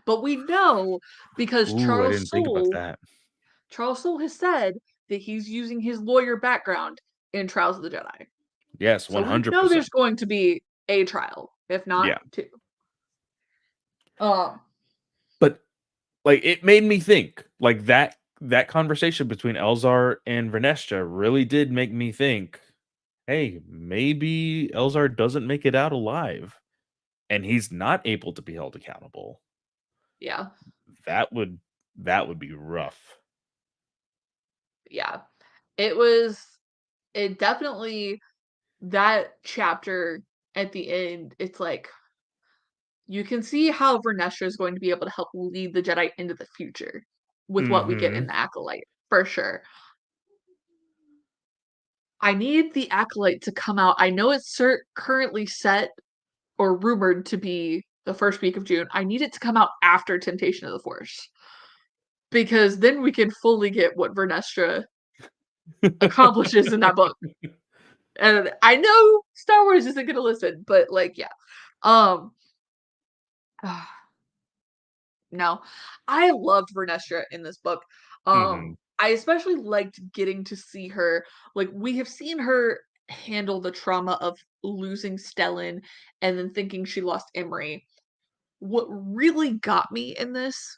But we know because Ooh, I didn't think about that. Charles Soule has said that he's using his lawyer background in Trials of the Jedi. Yes, So we know 100%. there's going to be a trial, if not Yeah. two. Um, But like it made me think like that conversation between Elzar and Vernestra really did make me think, hey, maybe Elzar doesn't make it out alive and he's not able to be held accountable. yeah, That would that would be rough. yeah. It was it definitely that chapter at the end, it's like you can see how Vernestra is going to be able to help lead the Jedi into the future with what we get in Mhm. the Acolyte, for sure. I need the Acolyte to come out. I know it's currently set or rumored to be the first week of June. I need it to come out after Temptation of the Force because then we can fully get what Vernestra accomplishes in that book. And I know Star Wars isn't going to listen, but like, yeah. Um, no, I loved Vernestra in this book. Mhm. I especially liked getting to see her. Like, we have seen her handle the trauma of losing Stellan and then thinking she lost Emery. What really got me in this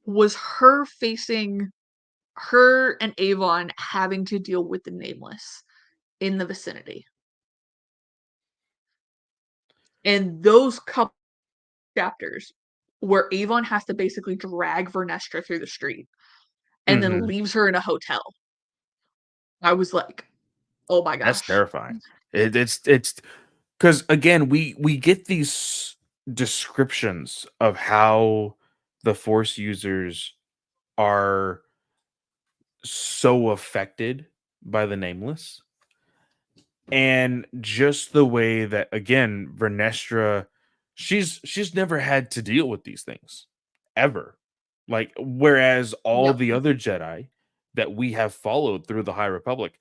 was her and Avon having to deal with the Nameless in the vicinity. And those couple chapters where Avon has to basically drag Vernestra through the street and then Mhm. leaves her in a hotel. I was like, "Oh my That's gosh." terrifying. It's because again, we get these descriptions of how the force users are so affected by the nameless, and just the way that again Vernestra, she's never had to deal with these things ever, like whereas all Yep, the other Jedi that we have followed through the High Republic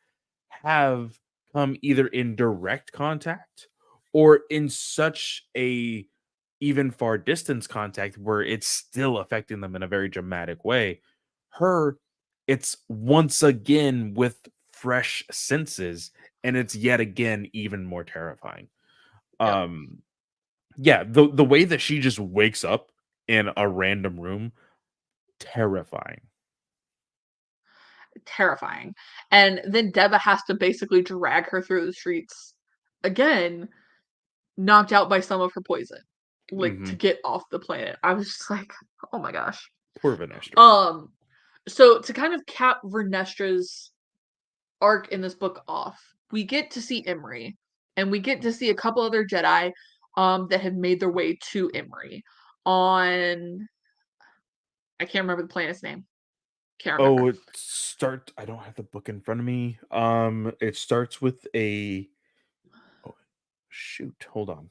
have come either in direct contact or in such a even far distance contact where it's still affecting them in a very dramatic way. Her, it's once again with fresh senses, and it's yet again even more terrifying. yep. Um, yeah, the way that she just wakes up in a random room, terrifying. Terrifying. And then Deba has to basically drag her through the streets again, knocked out by some of her poison, like, to Hmm. get off the planet. I was just like, "Oh my gosh." Poor Venestra. Um, so to kind of cap Vernestra's arc in this book off, we get to see Imri, and we get to see a couple other Jedi that have made their way to Imri on I can't remember the planet's name. Can't Oh, remember. it start. I don't have the book in front of me. It starts with a. Oh, shoot! Hold on.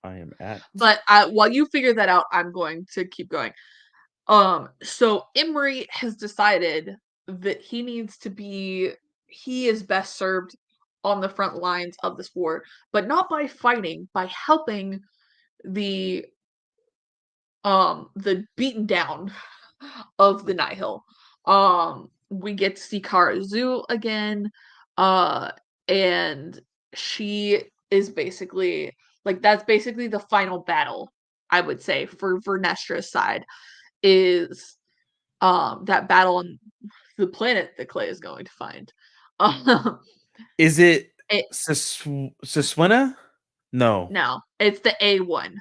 I am at. But while you figure that out, I'm going to keep going. So Imri has decided that he is best served on the front lines of this war, but not by fighting, by helping the the beaten down of the Nihil. We get to see Kara Zoo again, uh, and she is basically like that's basically the final battle, I would say, for Vernestra's side is that battle on the planet that Clay is going to find. Um, Is it It Siswena? No. no, it's the A one.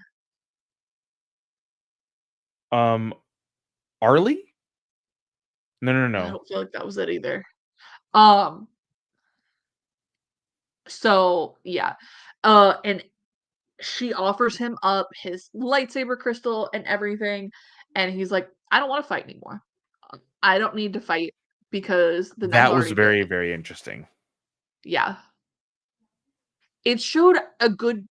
Um, Arlie? No, no, I no. don't feel like that was it either. Um, so yeah. And she offers him up his lightsaber crystal and everything, and he's like, "I don't wanna fight anymore. I don't need to fight because the Nun's That was already did very, it." very interesting. Yeah. It showed a good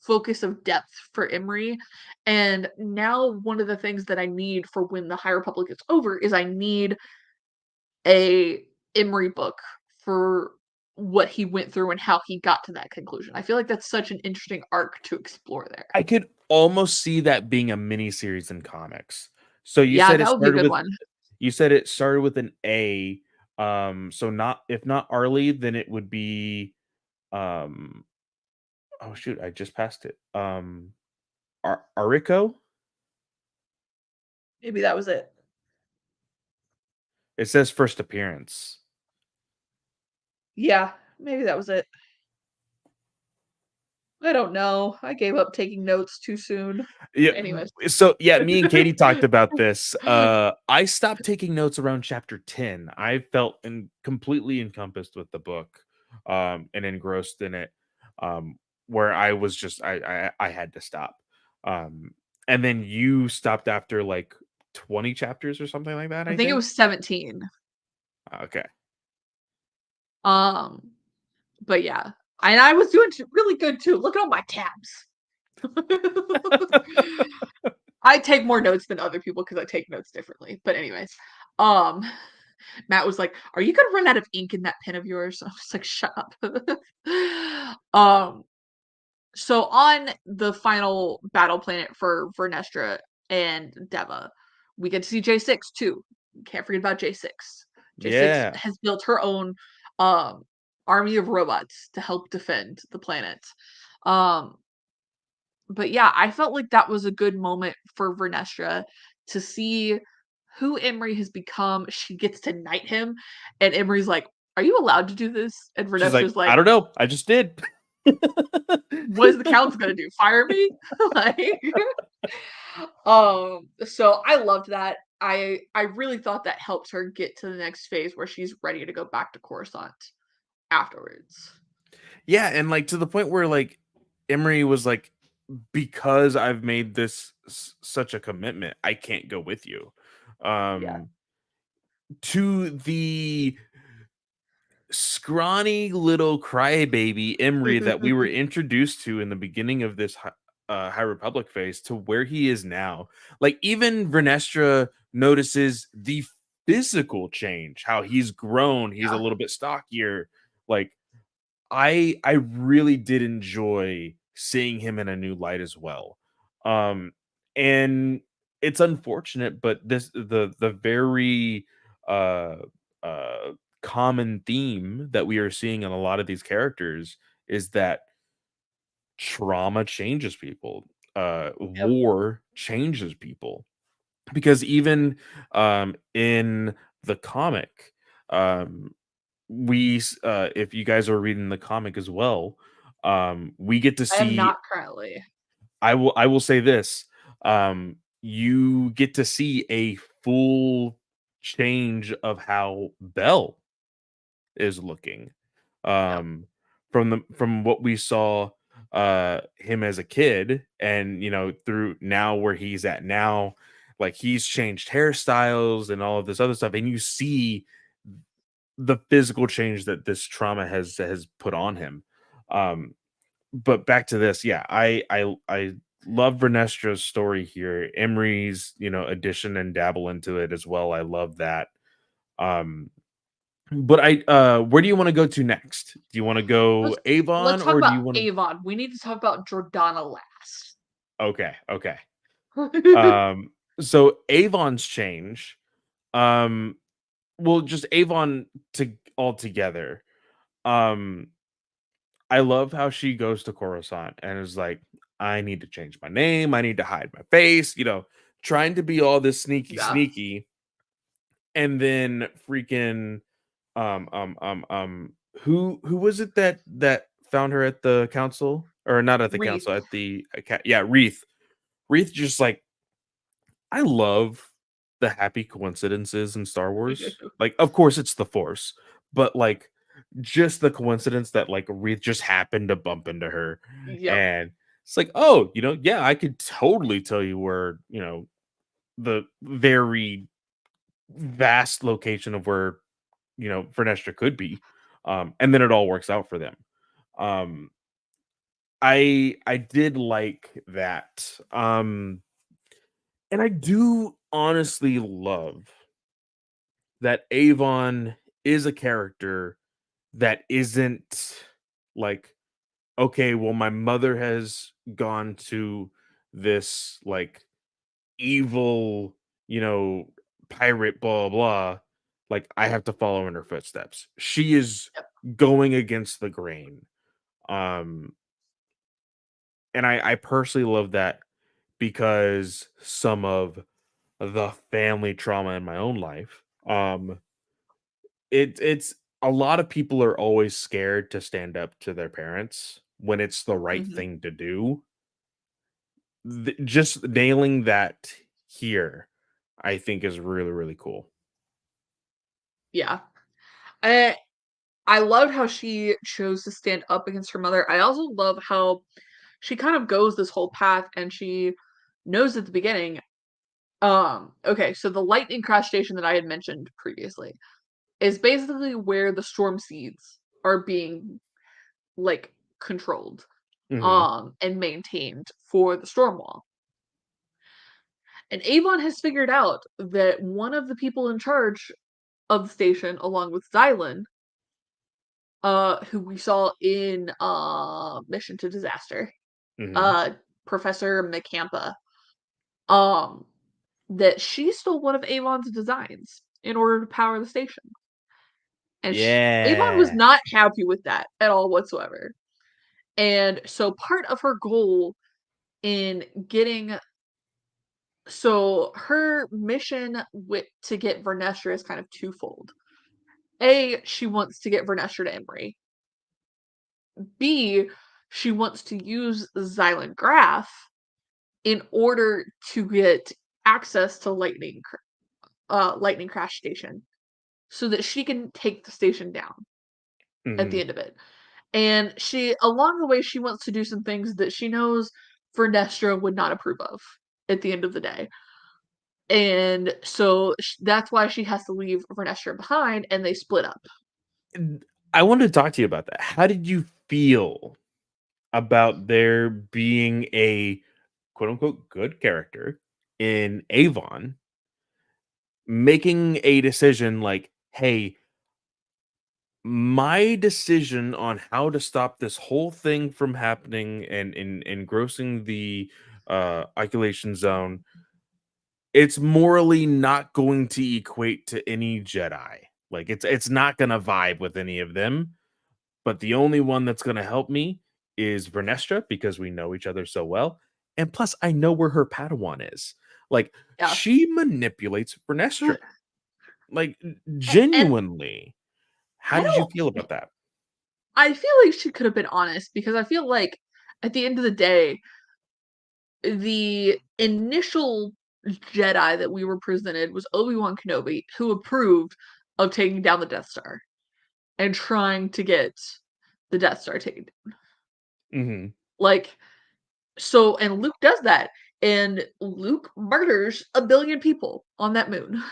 focus of depth for Emery, and now one of the things that I need for when the High Republic is over is I need a Emery book for what he went through and how he got to that conclusion. I feel like that's such an interesting arc to explore there. I could almost see that being a mini series in comics. So Yeah, that would be a good one. you said it started with an A. So not if not Arlie, then it would be um oh shoot, I just passed it. Ariko? Maybe that was it. It says first appearance. Yeah, maybe that was it. I don't know. I gave up taking notes too soon. Yeah, Anyways. so yeah, me and Katie talked about this. I stopped taking notes around chapter 10. I felt completely encompassed with the book, and engrossed in it, um, where I was just I had to stop. Um, and then you stopped after like 20 chapters or something like that, I I think it think. was 17. Okay. Um, but yeah. And I was doing really good too. Look at all my tabs. I take more notes than other people because I take notes differently. But anyways, um, Matt was like, "Are you gonna run out of ink in that pen of yours?" I was like, "Shut up." um, so on the final battle planet for Vernestra and Deva, we get to see J6 too. Can't forget about J6. J6 Yeah. has built her own um army of robots to help defend the planet. Um, but yeah, I felt like that was a good moment for Vernestra to see who Emery has become. She gets to knight him, and Emery's like, "Are you allowed to do this?" And She's like, Vernestra's I like, don't know. I just did. "What is the council gonna do? Fire me?" like, so I loved that. I really thought that helped her get to the next phase where she's ready to go back to Coruscant afterwards. Yeah, and like to the point where like Emery was like, because I've made this such a commitment, I can't go with you. Yeah. Um, to the scrawny little crybaby Emery that we were introduced to in the beginning of this High Republic phase to where he is now. Like even Vernestra notices the physical change, how he's grown, he's a Yeah. little bit stockier. Like I really did enjoy seeing him in a new light as well. Um, and it's unfortunate, but the very uh uh common theme that we are seeing in a lot of these characters is that trauma changes people. Yep. War changes people because even in the comic, um if you guys are reading the comic as well, we get to I am see. not currently. I will say this, you get to see a full change of how Belle is looking, Yep. um, from what we saw, him as a kid and, through now where he's at now, like, he's changed hairstyles and all of this other stuff, and you see the physical change that this trauma has put on him. Um, but back to this, yeah, I love Vernestra's story here. Emery's, addition and dabble into it as well. I love that. Um, but where do you want to go to next? Do you want to go Avon Let's talk or do about you want to? Avon. We need to talk about Jordana last. Okay, okay. So Avon's change, um, well, just Avon to altogether. Um, I love how she goes to Coruscant and is like, I need to change my name. I need to hide my face, trying to be all this sneaky, Yeah. sneaky. And then freaking, who was it that found her at the council? Or not at the Reese. council, at the yeah, Wreath. Wreath just like I love the happy coincidences in Star Me Wars. too. Like, of course, it's the Force, but like just the coincidence that like Wreath just happened to bump into her, Yep. and it's like, oh, yeah, I could totally tell you where the very vast location of where Vernestra could be, and then it all works out for them. Um, I did like that, and I do honestly love that Avon is a character that isn't like, okay, well, my mother has gone to this like evil, you know, pirate, blah, blah. Like, I have to follow in her footsteps. She is Yep. going against the grain. Um, and I personally love that because some of the family trauma in my own life. It's a lot of people are always scared to stand up to their parents when it's the right Hmm. thing to do. Just nailing that here, I think is really, really cool. Yeah. I I loved how she chose to stand up against her mother. I also love how she kind of goes this whole path and she knows at the beginning. Okay, so the lightning crash station that I had mentioned previously is basically where the storm seeds are being like controlled Mhm, and maintained for the storm wall. And Avon has figured out that one of the people in charge of the station, along with Xylan, who we saw in Mission to Disaster, mhm. uh, Professor McCampa, um, that she stole one of Avon's designs in order to power the station. And Avon was Yeah. not happy with that at all whatsoever. And so part of her goal in getting so her mission with to get Vernestra is kind of twofold. A, she wants to get Vernestra to Emery. B, she wants to use Xylan Graph in order to get access to Lightning Crash Station so that she can take the station down at the Mhm. end of it. And she along the way she wants to do some things that she knows Vernestra would not approve of at the end of the day. And so that's why she has to leave Vernestra behind and they split up. And I wanted to talk to you about that. How did you feel about there being a quote unquote good character in Avon making a decision like, "Hey, my decision on how to stop this whole thing from happening and engrossing the isolation zone, it's morally not going to equate to any Jedi. Like it's not gonna vibe with any of them. But the only one that's gonna help me is Vernestra because we know each other so well. And plus, I know where her Padawan is. Like Yeah. she manipulates Vernestra. Like And genuinely. How I did you don't feel about that? I feel like she could have been honest because I feel like at the end of the day, the initial Jedi that we were presented was Obi-Wan Kenobi, who approved of taking down the Death Star and trying to get the Death Star taken down. Mhm. Like, so, and Luke does that, and Luke murders a billion people on that moon.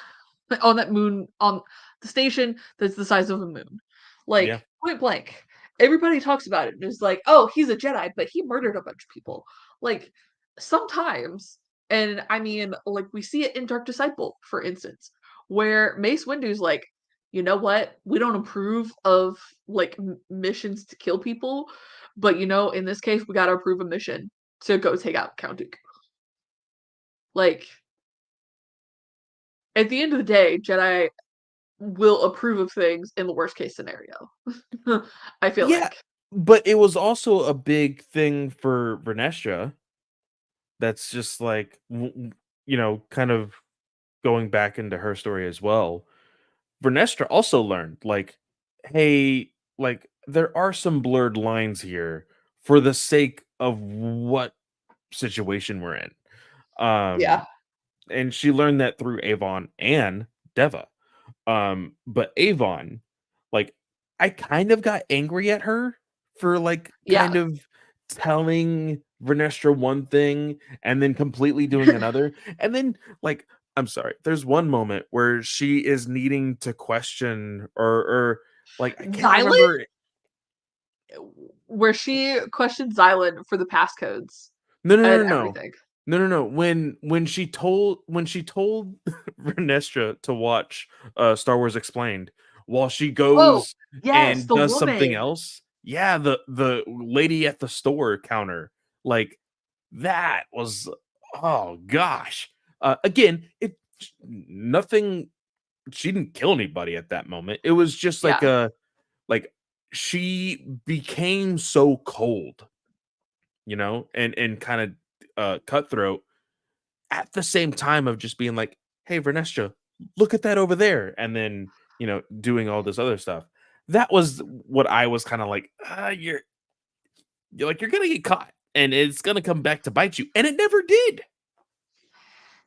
On that moon, on the station that's the size of a moon. Yeah. Like, point blank. Everybody talks about it. And it's like, oh, he's a Jedi, but he murdered a bunch of people. Like, sometimes, and I mean, like, we see it in Dark Disciple, for instance, where Mace Windu's like, you know what? We don't approve of, like, missions to kill people, but, in this case, we gotta approve a mission to go take out Count Dooku. Like, at the end of the day, Jedi will approve of things in the worst case scenario. I feel Yeah, like. but it was also a big thing for Vernestra that's just like, kind of going back into her story as well. Vernestra also learned, like, hey, like there are some blurred lines here for the sake of what situation we're in. Yeah. Um, and she learned that through Avon and Deva. But Avon, like, I kind of got angry at her for like Yeah. kind of telling Vernestra one thing and then completely doing another. And then, like, I'm sorry, there's one moment where she is needing to question or like I can't Xylan? remember. Where she questioned Xylan for the passcodes No, no, no, and no. everything. No, no, no. When she told Vernestra to watch Star Wars Explained while she Oh, goes yes, and the does something woman. else. Yeah, the lady at the store counter. Like that was oh gosh. Again, it nothing she didn't kill anybody at that moment. It was just like Yeah, a like she became so cold, and kind of cutthroat at the same time of just being like, "Hey, Vernestra, look at that over there," and then doing all this other stuff. That was what I was kind of like, you're like you're gonna get caught, and it's gonna come back to bite you, and it never did.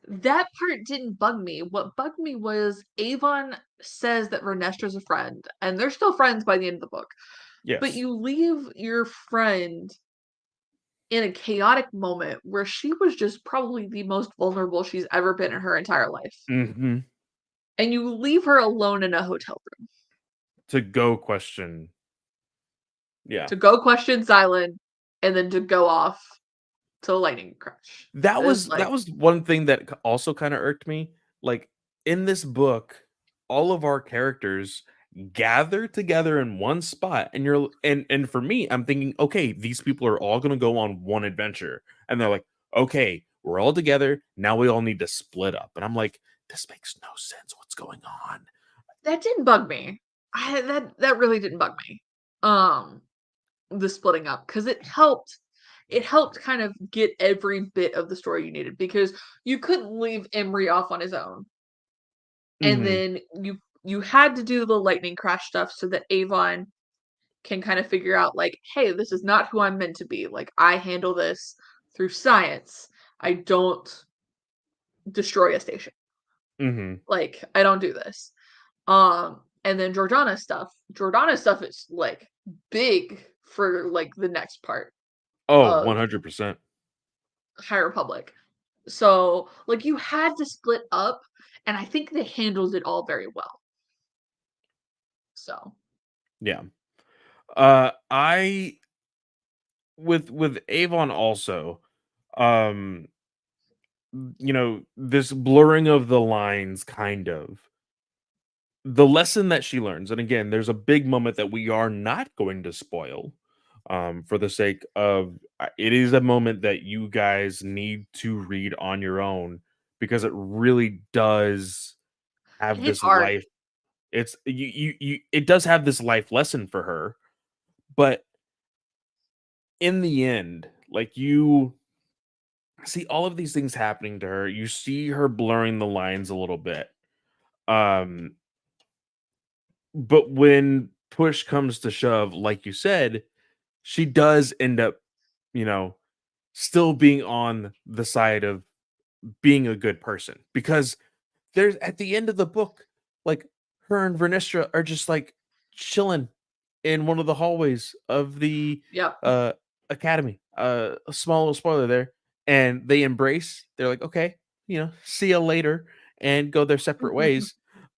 that part didn't bug me. What bugged me was Avon says that Vernestra's a friend, and they're still friends by the end of the book. But Yes. you leave your friend in a chaotic moment where she was just probably the most vulnerable she's ever been in her entire life. Hmm. And you leave her alone in a hotel room To go question, yeah. to go question Xylan and then to go off to a lightning crash. It's That like, was one thing that also kind of irked me. Like in this book, all of our characters gather together in one spot, and and for me, I'm thinking, okay, these people are all going to go on one adventure, and they're like, okay, we're all together now. We all need to split up, and I'm like, this makes no sense. What's going on? that didn't bug me. That really didn't bug me. Um, the splitting up because it helped kind of get every bit of the story you needed because you couldn't leave Emery off on his own. And Hmm. then you had to do the lightning crash stuff so that Avon can kind of figure out like, hey, this is not who I'm meant to be. Like I handle this through science. I don't destroy a station. Hmm. Like I don't do this. And then Jordana's stuff is like big for like the next part Oh, of 100%. High Republic. So like you had to split up and I think they handled it all very well. So Yeah. I with Avon also. Um, this blurring of the lines kind of. The lesson that she learns, and again, there's a big moment that we are not going to spoil, for the sake of it is a moment that you guys need to read on your own because it really does it have hits this hard. life. It's it does have this life lesson for her, but in the end, like you see all of these things happening to her, you see her blurring the lines a little bit. Um, but when push comes to shove, like you said, she does end up, you know, still being on the side of being a good person because there's at the end of the book, like her and Vernistra are just like chilling in one of the hallways of the Yep. uh academy. A small little spoiler there. And they embrace, they're like, okay, see you later and go their separate ways.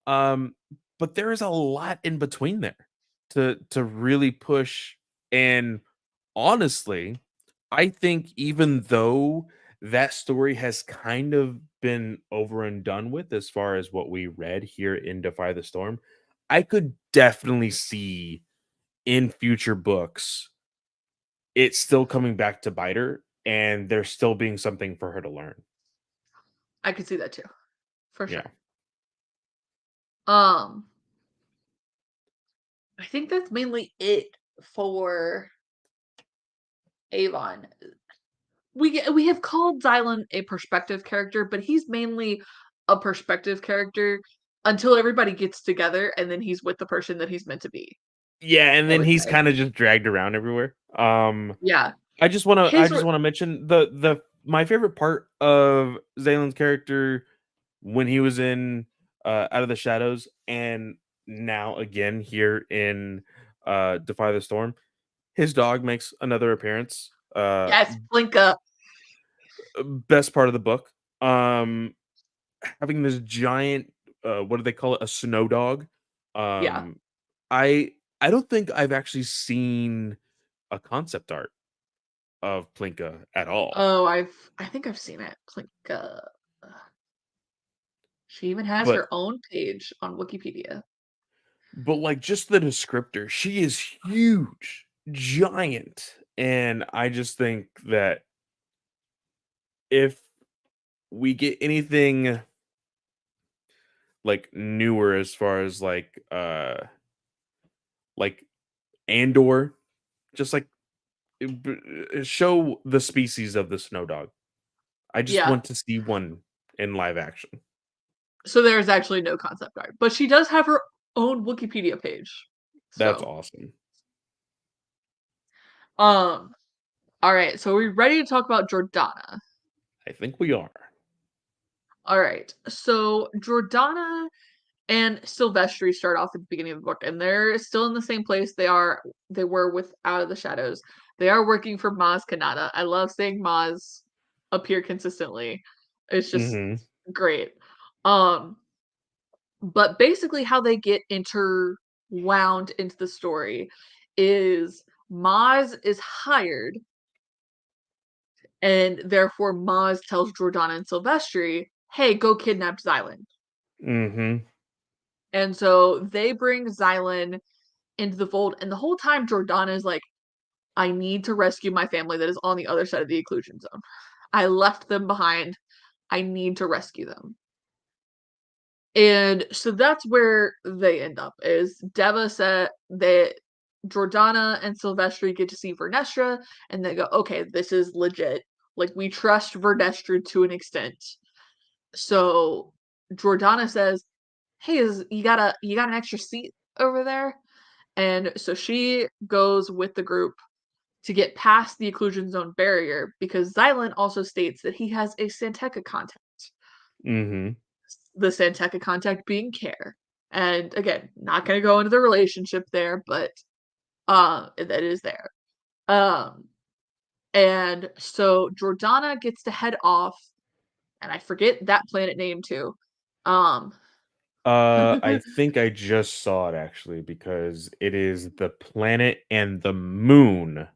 Um, but there is a lot in between there to really push. And honestly, I think even though that story has kind of been over and done with as far as what we read here in Defy the Storm, I could definitely see in future books it still coming back to bite her and there still being something for her to learn. I could see that too, for Yeah. sure. Um, I think that's mainly it for Avon. We have called Xylan a perspective character, but he's mainly a perspective character until everybody gets together and then he's with the person that he's meant to be. Yeah, and I then would he's say. kinda just dragged around everywhere. Yeah. I His just re wanna mention the my favorite part of Zalen's character when he was in, Out of the Shadows and now again here in, Defy the Storm, his dog makes another appearance, Yes, Blinka. best part of the book. Um, Having this giant, what do they call it? A snow dog. Yeah. Um, I I don't think I've actually seen a concept art of Plinka at all. Oh, I think I've seen it. Blinka. She even has But her own page on Wikipedia. like just the descriptor, she is huge, giant, and I just think that if we get anything like newer as far as like Andor, just like show the species of the snow dog. I just Yeah. want to see one in live action. So there's actually no concept art, but she does have her own Wikipedia page. That's So, awesome. um, all right. So are we ready to talk about Jordana? I think we are. All right. So Jordana and Silvestri start off at the beginning of the book, and they're still in the same place they were with Out of the Shadows. They are working for Maz Kanata. I love seeing Maz appear consistently. It's just Mhm. great. Um, but basically how they get interwound into the story is Maz is hired, and therefore Maz tells Jordana and Silvestri, hey, go kidnap Xylan. Mhm. And so they bring Xylan into the fold, and the whole time Jordana is like, I need to rescue my family that is on the other side of the exclusion zone. I left them behind. I need to rescue them. And so that's where they end up is Deva said that Jordana and Silvestri get to see Vernestra and they go, okay, this is legit. Like we trust Vernestra to an extent. So Jordana says, hey, is you got an extra seat over there? And so she goes with the group to get past the occlusion zone barrier because Xylan also states that he has a Santeca contact. Mhm. The Santeca contact being Care. And again, not gonna go into the relationship there, but that is there. Um and so Jordana gets to head off, and I forget that planet name too. Um I think I just saw it actually because it is the planet and the moon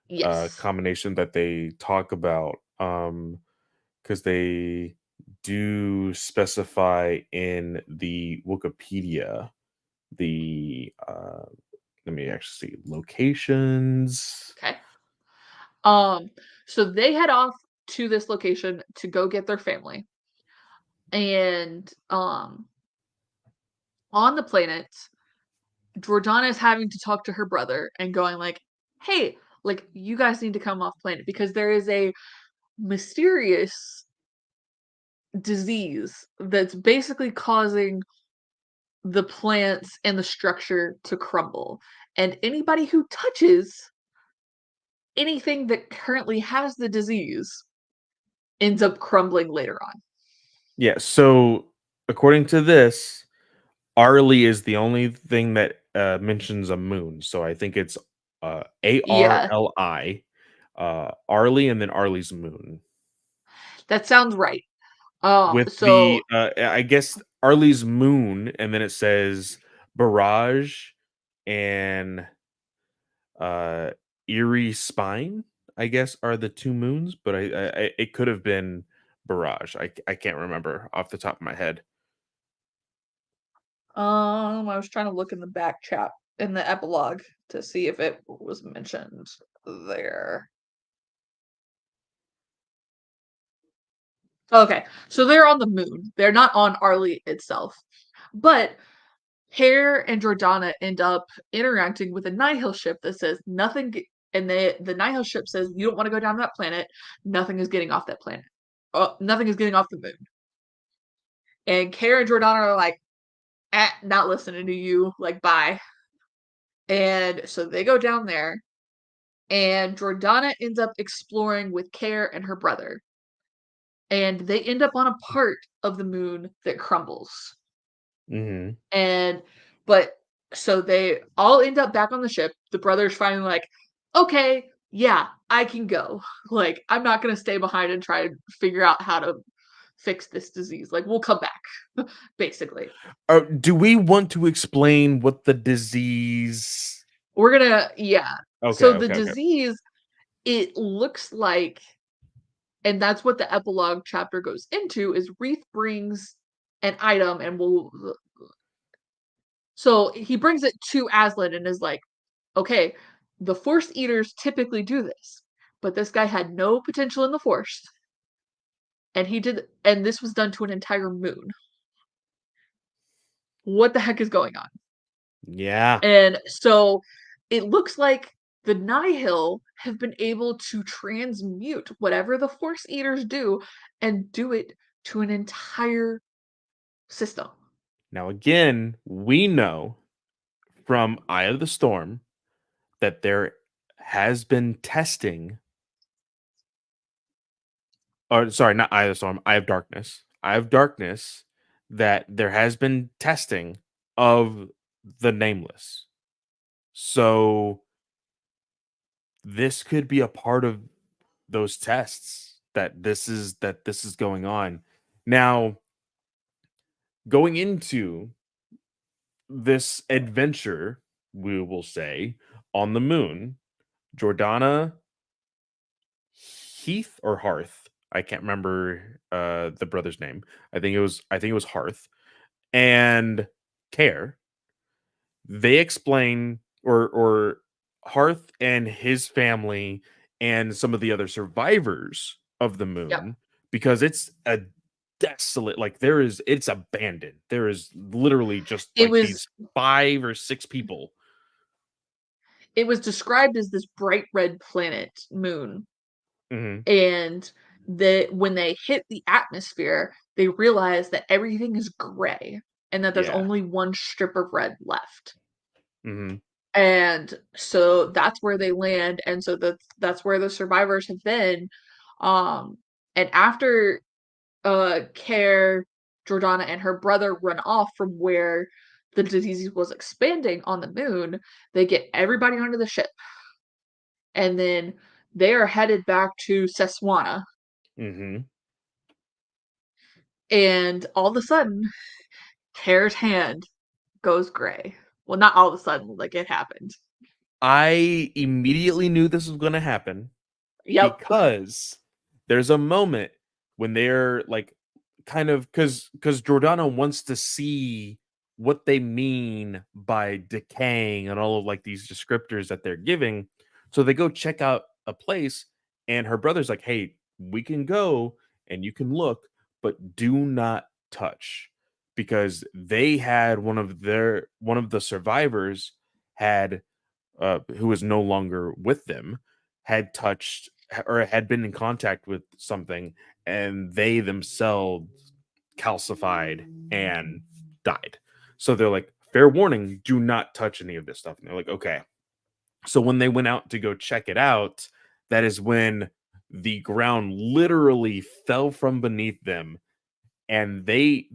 yes. combination that they talk about. Because they do specify in the Wikipedia the let me actually see locations. Okay. Um so they head off to this location to go get their family. And on the planet, Jordana is having to talk to her brother and going like, "Hey, like you guys need to come off planet because there is a mysterious disease that's basically causing the plants and the structure to crumble. And anybody who touches anything that currently has the disease ends up crumbling later on." Yeah, so according to this, Arlie is the only thing that mentions a moon. So I think it's Yeah, ARLI, Arlie, and then Arlie's moon. that sounds right. With So the I guess Arlie's moon, and then it says Barrage and uh Eerie Spine, I guess, are the two moons, but I it could have been Barrage. I can't remember off the top of my head. I was trying to look in the back chat in the epilogue to see if it was mentioned there. Okay, so they're on the moon. They're not on Arlie itself. But Hare and Jordana end up interacting with a Nihil ship that says nothing, and the Nihil ship says you don't want to go down to that planet. Nothing is getting off that planet. Nothing is getting off the moon. And Hare and Jordana are like, not listening to you. Like, bye. And so they go down there, and Jordana ends up exploring with Care and her brother. And they end up on a part of the moon that crumbles. Mhm. And but so they all end up back on the ship. The brother's finally like, okay, yeah, I can go. Like, I'm not gonna stay behind and try to figure out how to fix this disease. Like, we'll come back, basically. Do we want to explain what the disease? We're gonna, yeah. Okay, So the okay, okay. disease, it looks like, and that's what the epilogue chapter goes into, is Reith brings an item and will so he brings it to Aslan and is like, okay, the Force Eaters typically do this, but this guy had no potential in the Force, and this was done to an entire moon. What the heck is going on? Yeah. And so it looks like the Nihil have been able to transmute whatever the Force Eaters do and do it to an entire system. Now again, we know from Eye of the Storm that there has been testing, or sorry, not Eye of the Storm, Eye of Darkness. Eye of Darkness, that there has been testing of the Nameless. So this could be a part of those tests, that this is going on. Now, going into this adventure, we will say, on the moon, Jordana, Heath or Hearth, I can't remember the brother's name. I think it was Hearth, and Care, they explain, or Hearth and his family and some of the other survivors of the Yep. moon, because it's a desolate, like, there is it's abandoned. There is literally just It like was these 5 or 6 people. it was described as this bright red planet moon, Mhm. and when they hit the atmosphere, they realize that everything is gray and that there's Yeah. only one strip of red left. Mhm. And so that's where they land, and so that's where the survivors have been. Um, and after Care, Jordana, and her brother run off from where the disease was expanding on the moon, they get everybody onto the ship, and then they are headed back to Seswana, Mhm. and all of a sudden, Care's hand goes gray. Well, not all of a sudden, like it happened. I immediately knew this was gonna happen, Yep. because there's a moment when they're like, kind of, because Jordana wants to see what they mean by decaying and all of like these descriptors that they're giving. So they go check out a place, and her brother's like, hey, we can go and you can look, but do not touch, because they had one of the survivors had, who was no longer with them, had touched or had been in contact with something, and they themselves calcified and died. So they're like, fair warning, do not touch any of this stuff. And they're like, okay. So when they went out to go check it out, that is when the ground literally fell from beneath them, and they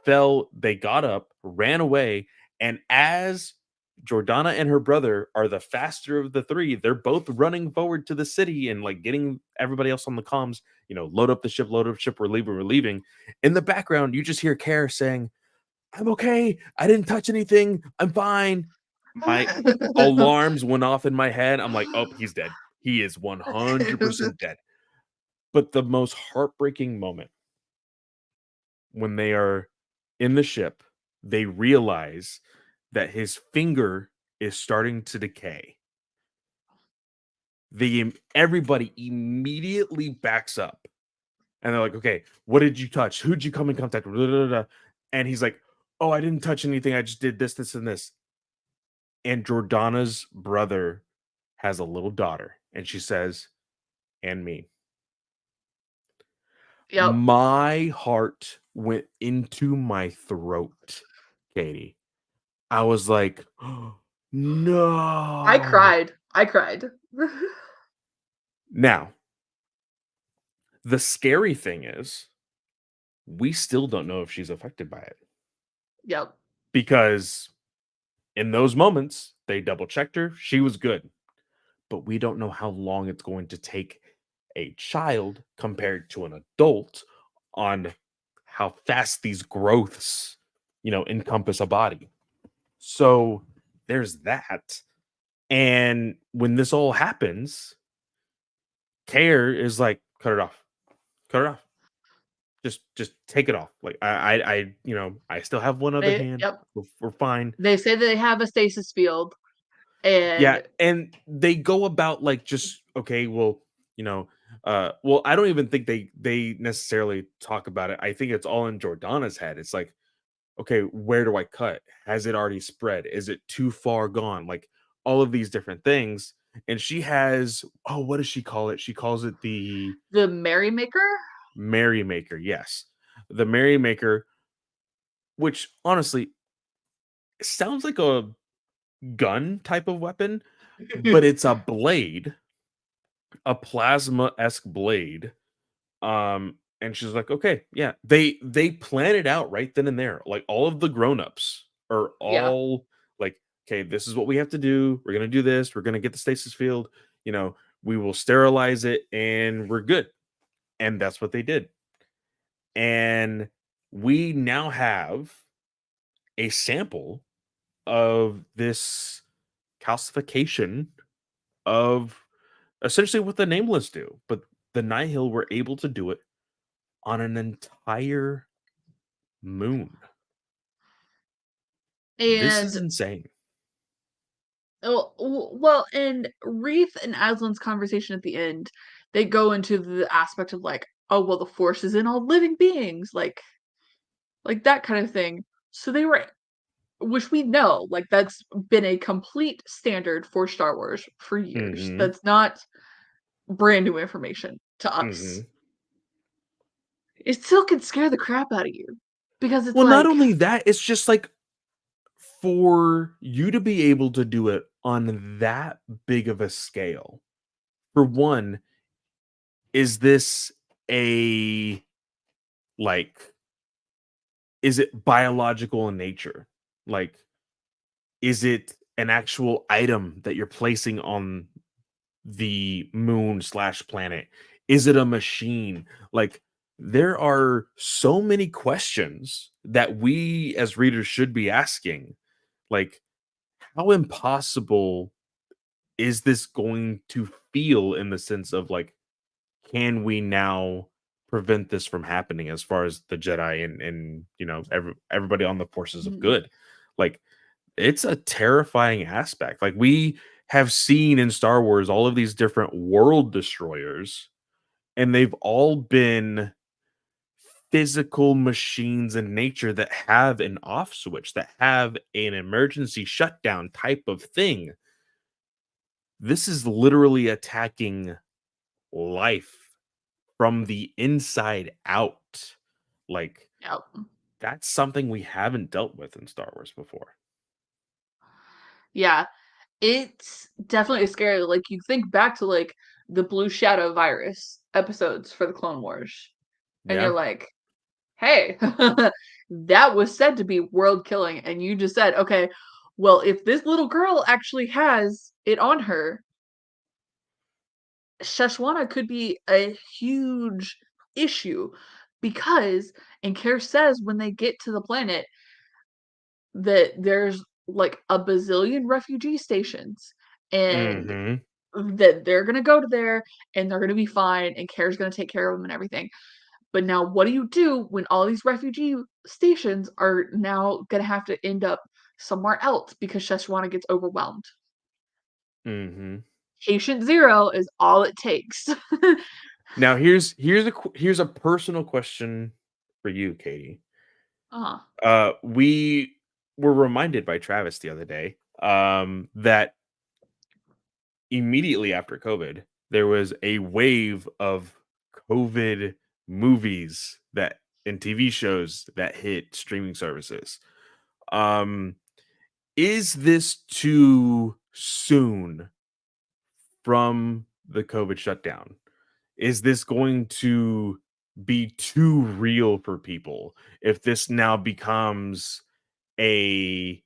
fell, they got up, ran away, and as Jordana and her brother are the faster of the three, they're both running forward to the city and like getting everybody else on the comms, load up ship, we're leaving. In the background, you just hear Care saying, I'm okay, I didn't touch anything, I'm fine. My alarms went off in my head. I'm like, oh, he's dead. He is 100% dead. But the most heartbreaking moment, when they are in the ship, they realize that his finger is starting to decay. Everybody immediately backs up, and they're like, "Okay, what did you touch? Who'd you come in contact with?" Blah, blah, blah. And he's like, "Oh, I didn't touch anything. I just did this, this, and this." And Jordana's brother has a little daughter, and she says, "And me." Yep. My heart went into my throat, Katie. I was like, I No. cried. I cried. Now, the scary thing is we still don't know if she's affected by it Yep. because in those moments, they double checked her. She was good, but we don't know how long it's going to take a child compared to an adult on how fast these growths, encompass a body. So there's that. And when this all happens, Care is like, cut it off, cut it off. Just take it off. Like I still have one other hand. Yep. We're fine. They say that they have a stasis field, Yeah, and and they go about like just okay, well, well, I don't even think they necessarily talk about it. I think it's all in Jordana's head. It's like, okay, where do I cut? Has it already spread? Is it too far gone? Like all of these different things. And she has, oh, what does she call it? She calls it the the merrymaker. Merrymaker. Yes. The Merrymaker, which honestly sounds like a gun type of weapon, but it's a blade, a plasma-esque blade. And she's like, okay, yeah. They plan it out right then and there. Like all of the grown-ups are Yeah. all like, okay, this is what we have to do. We're gonna do this, we're gonna get the stasis field, you know, we will sterilize it and we're good. And that's what they did. And we now have a sample of this calcification of essentially what the nameless do, but the Nihil were able to do it on an entire moon. This is And insane. well, and Reef and Aslan's conversation at the end, they go into the aspect of like, oh well, the force is in all living beings, like that kind of thing. So they were, which we know, like that's been a complete standard for Star Wars for years. Mhm, That's not brand new information to us. mhm. It still can scare the crap out of you because it's Well, not like, only that, it's just like for you to be able to do it on that big of a scale. For one, is this a like is it biological in nature? Like, is it an actual item that you're placing on the moon slash planet? Is it a machine? Like, there are so many questions that we as readers should be asking. Like, how impossible is this going to feel in the sense of like, can we now prevent this from happening as far as the Jedi and everybody on the forces of mm, good? Like, it's a terrifying aspect. Like we have seen in Star Wars all of these different world destroyers, and they've all been physical machines in nature that have an off switch, that have an emergency shutdown type of thing. This is literally attacking life from the inside out. Like, yeah, that's something we haven't dealt with in Star Wars before. yeah, it's definitely scary. Like you think back to like the Blue Shadow virus episodes for the Clone Wars, and you're Yeah. like, hey, that was said to be world killing, and you just said, okay, well, if this little girl actually has it on her, Sheshwana could be a huge issue because, and Care says when they get to the planet that there's like a bazillion refugee stations and Mhm. that they're gonna go to there and they're gonna be fine and Care's gonna take care of them and everything. But now what do you do when all these refugee stations are now gonna have to end up somewhere else because Sheshwana gets overwhelmed? Mhm. Patient zero is all it takes. Now here's a personal question for you, Katie. uh, We were reminded by Travis the other day that immediately after COVID, there was a wave of COVID movies that and TV shows that hit streaming services. Um, Is this too soon from the COVID shutdown? Is this going to be too real for people if this now becomes a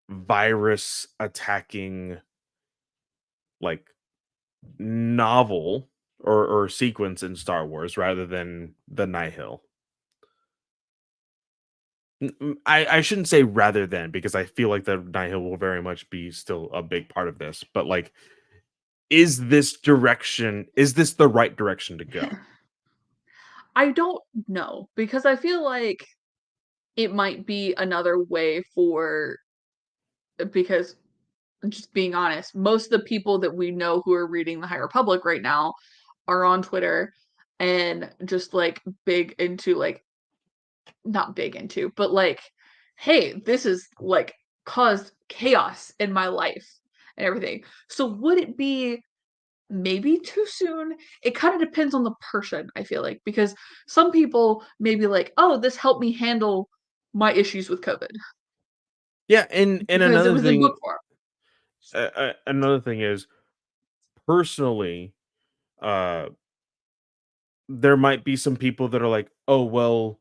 virus attacking like novel or sequence in Star Wars rather than the Nihil? I shouldn't say rather than because I feel like the Nihil will very much be still a big part of this, but like, is this the right direction to go? I don't know because I feel like it might be another way for because just being honest, most of the people that we know who are reading the High Republic right now are on Twitter and just like big into like not big into, but like, hey, this is like caused chaos in my life and everything. So would it be maybe too soon? It kind of depends on the person, I feel like, because some people may be like, oh, this helped me handle my issues with COVID Yeah, and because it was in book form. another thing is personally, uh, there might be some people that are like, "Oh, well,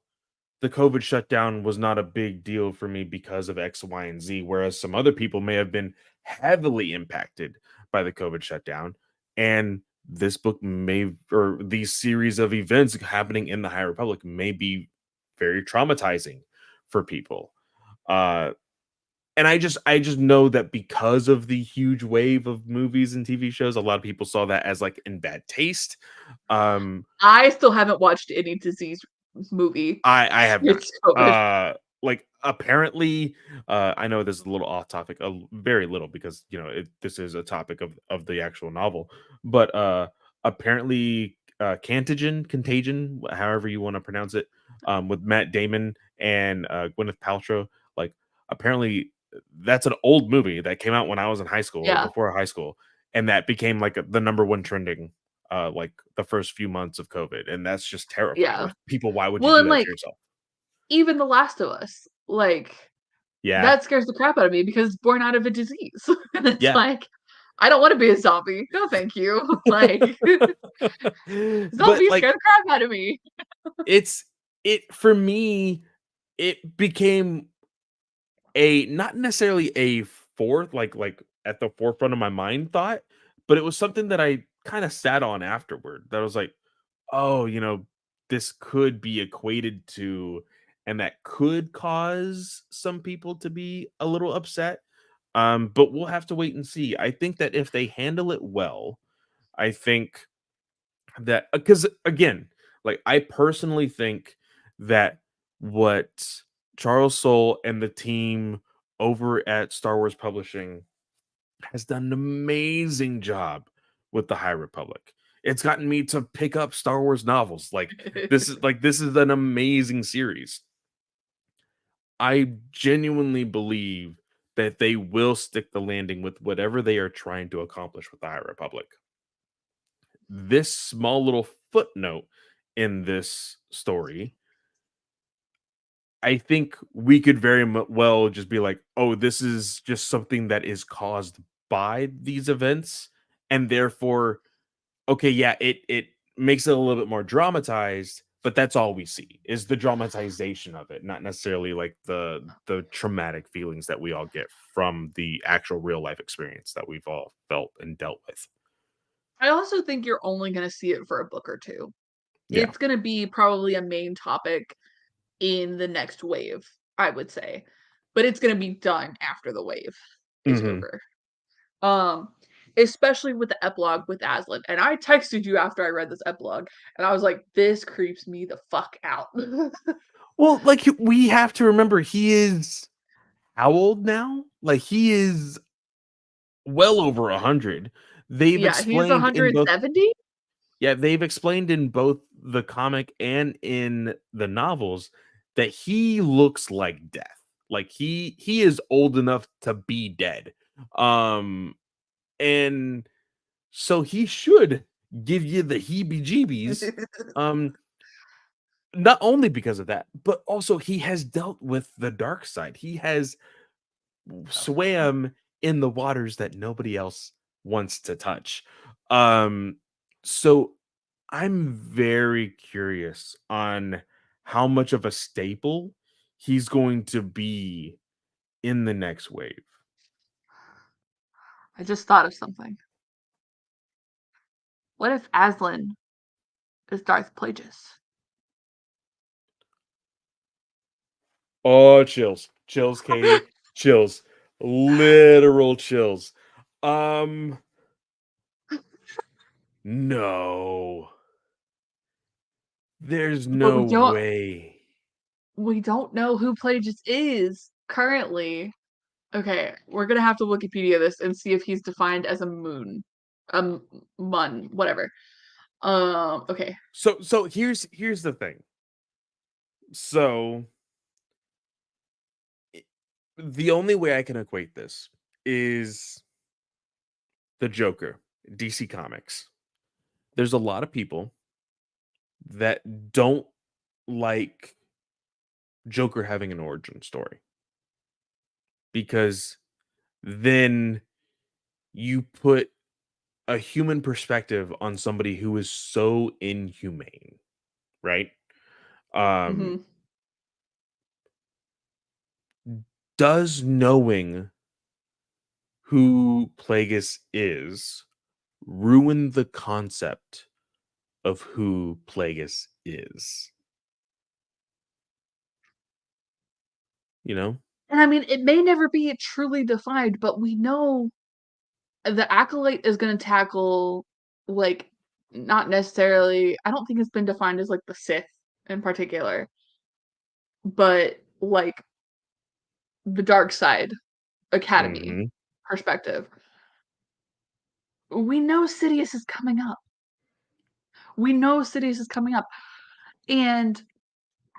the COVID shutdown was not a big deal for me because of X, Y, and Z," whereas some other people may have been heavily impacted by the COVID shutdown, and this book may or these series of events happening in the High Republic may be very traumatizing for people. Uh, and I just know that because of the huge wave of movies and TV shows, a lot of people saw that as like in bad taste. Um, I still haven't watched any disease movie I have not. since COVID. Like apparently, I know this is a little off topic, very little because this is a topic of the actual novel, but apparently, Contagion, however you want to pronounce it, with Matt Damon and Gwyneth Paltrow, like apparently that's an old movie that came out when I was in high school or Yeah, before high school, and that became like the number one trending like the first few months of COVID, and that's just terrifying. yeah. Like people, why would you Well, do and that like to yourself? even The Last of Us, like Yeah, that scares the crap out of me because it's born out of a disease. And it's yeah. like, I don't want to be a zombie. No, thank you. Like But zombies like scare the crap out of me. it's it for me, it became a not necessarily a fourth like at the forefront of my mind thought, but it was something that I kind of sat on afterward. That was like, oh, this could be equated to, and that could cause some people to be a little upset. But we'll have to wait and see. I think that if they handle it well, I think that because again, like I personally think that what Charles Soule and the team over at Star Wars Publishing has done an amazing job with the High Republic. It's gotten me to pick up Star Wars novels. Like this is an amazing series. I genuinely believe that they will stick the landing with whatever they are trying to accomplish with the High Republic. This small little footnote in this story, I think we could very well just be like, oh, this is just something that is caused by these events. And therefore, okay, yeah, it makes it a little bit more dramatized, but that's all we see is the dramatization of it, not necessarily like the traumatic feelings that we all get from the actual real life experience that we've all felt and dealt with. I also think you're only gonna see it for a book or two. Yeah. It's gonna be probably a main topic in the next wave, I would say. But it's gonna be done after the wave is Hmm. over. Um, Especially with the epilogue with Aslan. And I texted you after I read this epilogue, and I was like, this creeps me the fuck out. Well, like we have to remember he is how old now? Like he is well over 100. They've Yeah, he's explained in both 170? yeah, they've explained in both the comic and in the novels that he looks like death. Like he is old enough to be dead. Um and so he should give you the heebie-jeebies. Um not only because of that, but also he has dealt with the dark side. He has Okay. swam in the waters that nobody else wants to touch. Um, so I'm very curious on how much of a staple he's going to be in the next wave. I just thought of something. What if Aslan is Darth Plagueis? Oh, chills. Chills, Katie. Chills. Literal chills. Um, no. There's But no way. we don't know who Plagueis is currently. Okay, we're gonna have to Wikipedia this and see if he's defined as a moon. Um mun, whatever. Okay. So here's the thing. So i- the only way I can equate this is the Joker, DC Comics. There's a lot of people that don't like Joker having an origin story because then you put a human perspective on somebody who is so inhumane, right? Um, Mhm. does knowing who Plagueis is ruin the concept of who Plagueis is? You know? And I mean, it may never be truly defined, but we know the acolyte is going to tackle like not necessarily. I don't think it's been defined as like the Sith in particular, but like the dark side academy Mhm. perspective. We know Sidious is coming up. We know Sidious is coming up, and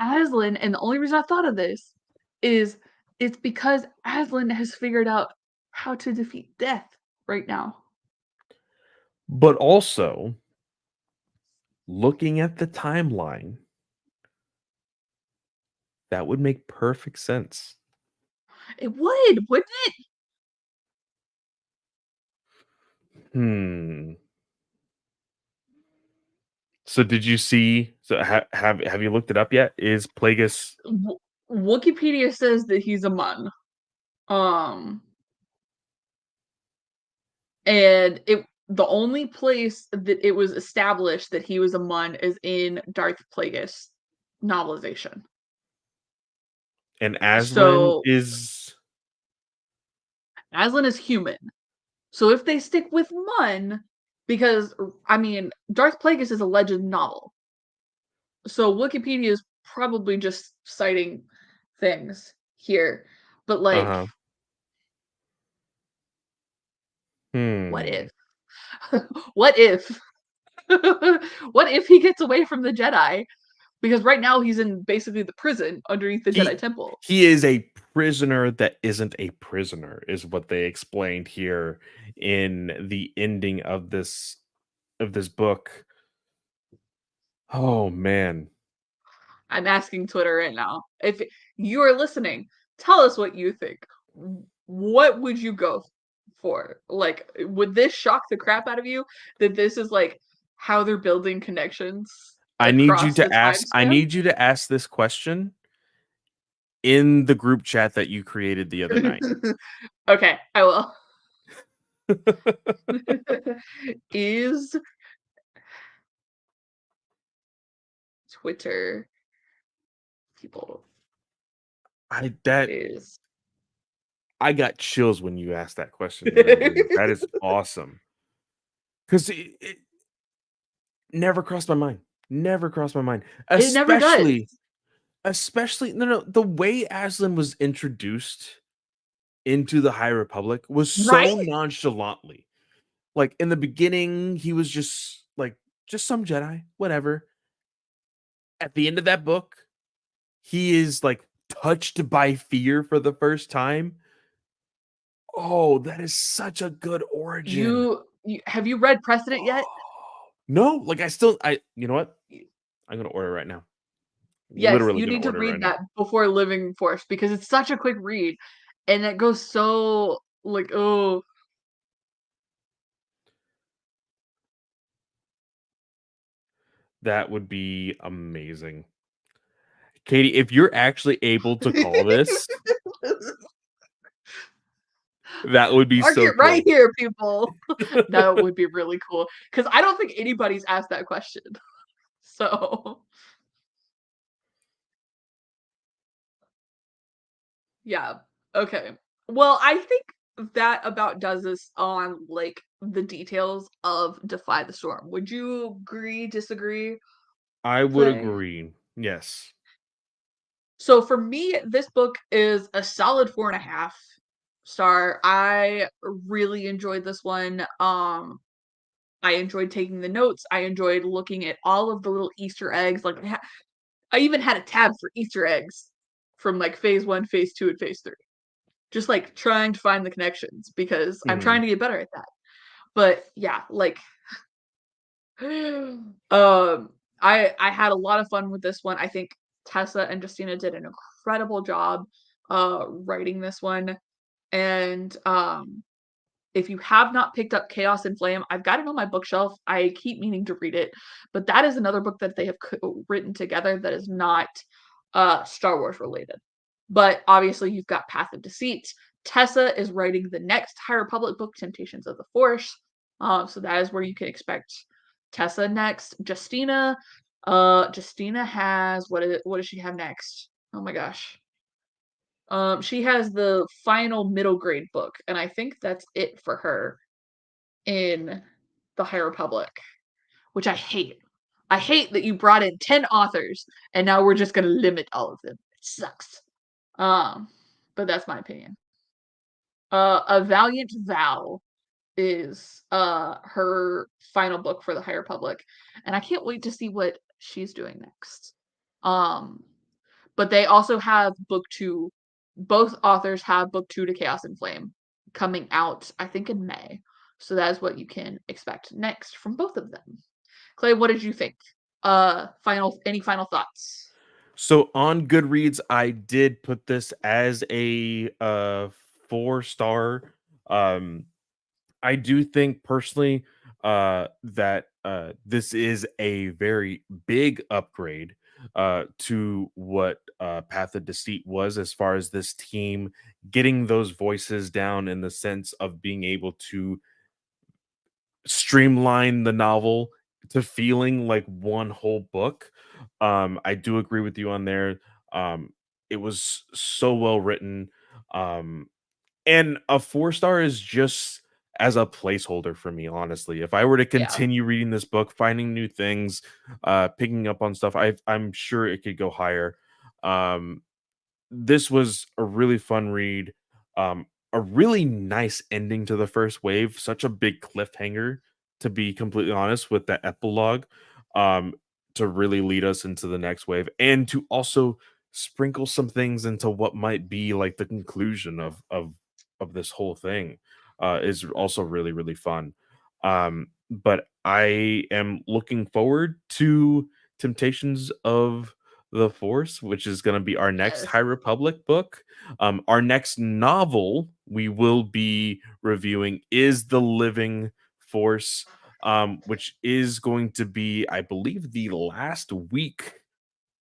Aslan. And the only reason I thought of this is it's because Aslan has figured out how to defeat death right now. But also, looking at the timeline, that would make perfect sense. It would, wouldn't it? Hmm. So did you see have you looked it up yet? Is Plagueis Wikipedia says that he's a Mun. Um, and it the only place that it was established that he was a Mun is in Darth Plagueis novelization. and Aslan So is Aslan is human. So if they stick with Mun, because I mean, Darth Plagueis is a legend novel. So Wikipedia is probably just citing things here. But like, uh-huh. what Hmm. if? What if? What if he gets away from the Jedi? Because right now he's in basically the prison underneath the Jedi He Temple. he is a prisoner that isn't a prisoner is what they explained here in the ending of this book. Oh man. I'm asking Twitter right now. If you are listening, tell us what you think. What would you go for? Like, would this shock the crap out of you that this is like how they're building connections across the time I span? need you to ask this question in the group chat that you created the other night. Okay, I will. Is Twitter people I that is I got chills when you asked that question the other day. That is awesome. 'Cause it never crossed my mind. Never crossed my mind. it never does, Especially no, no, the way Aslan was introduced into the High Republic was so right? nonchalantly. Like, in the beginning, he was just, like, just some Jedi, whatever. At the end of that book, he is, like, touched by fear for the first time. Oh, that is such a good origin. You have you read Precedent yet? No, like, I you know what? I'm gonna order it right now. Yes, Literally you gonna need to order it read right now. that before Living Force because it's such a quick read and it goes so like, oh, That would be amazing. Katie, if you're actually able to call this, that would be mark so it right cool. here, people. That would be really cool because I don't think anybody's asked that question. So yeah, okay. Well, I think that about does this on like the details of Defy the Storm. Would you agree, disagree, I would Clay? agree. Yes. So for me, this book is a solid 4.5 star. I really enjoyed this one. I enjoyed taking the notes. I enjoyed looking at all of the little Easter eggs. Like I even had a tab for Easter eggs from like phase one, phase two, and phase three. Just like trying to find the connections because I'm trying Mhm. to get better at that. But yeah, like I had a lot of fun with this one. I think Tessa and Justina did an incredible job writing this one. And if you have not picked up Chaos and Flame, I've got it on my bookshelf. I keep meaning to read it, but that is another book that they have written together that is not Star Wars related. But obviously, you've got Path of Deceit. Tessa is writing the next High Republic book, Temptations of the Force. So that is where you can expect Tessa next. Justina has what does she have next? Oh my gosh. She has the final middle grade book, and I think that's it for her in the High Republic, which I hate. I hate that you brought in 10 authors and now we're just gonna limit all of them. It sucks. Um, but that's my opinion. A Valiant Vow is her final book for the High Republic, and I can't wait to see what she's doing next. Um, but they also have book two. Both authors have book two to Chaos and Flame coming out, I think, in May. So that is what you can expect next from both of them. Clay, what did you think? Any final thoughts? So on Goodreads, I did put this as a 4 star. Um, I do think personally that this is a very big upgrade to what Path of Deceit was, as far as this team getting those voices down in the sense of being able to streamline the novel to feeling like one whole book. I do agree with you on there. Um, it was so well written. Um, and a 4 star is just as a placeholder for me, honestly. If I were to Yeah. continue reading this book, finding new things, picking up on stuff, I'm sure it could go higher. Um, this was a really fun read. A really nice ending to the first wave. Such a big cliffhanger, to be completely honest, with the epilogue, um, to really lead us into the next wave, and to also sprinkle some things into what might be like the conclusion of this whole thing. Is also really really fun. But I am looking forward to Temptations of the Force, which is going to be our next Yes. High Republic book. Our next novel we will be reviewing is The Living Force, which is going to be, I believe, the last week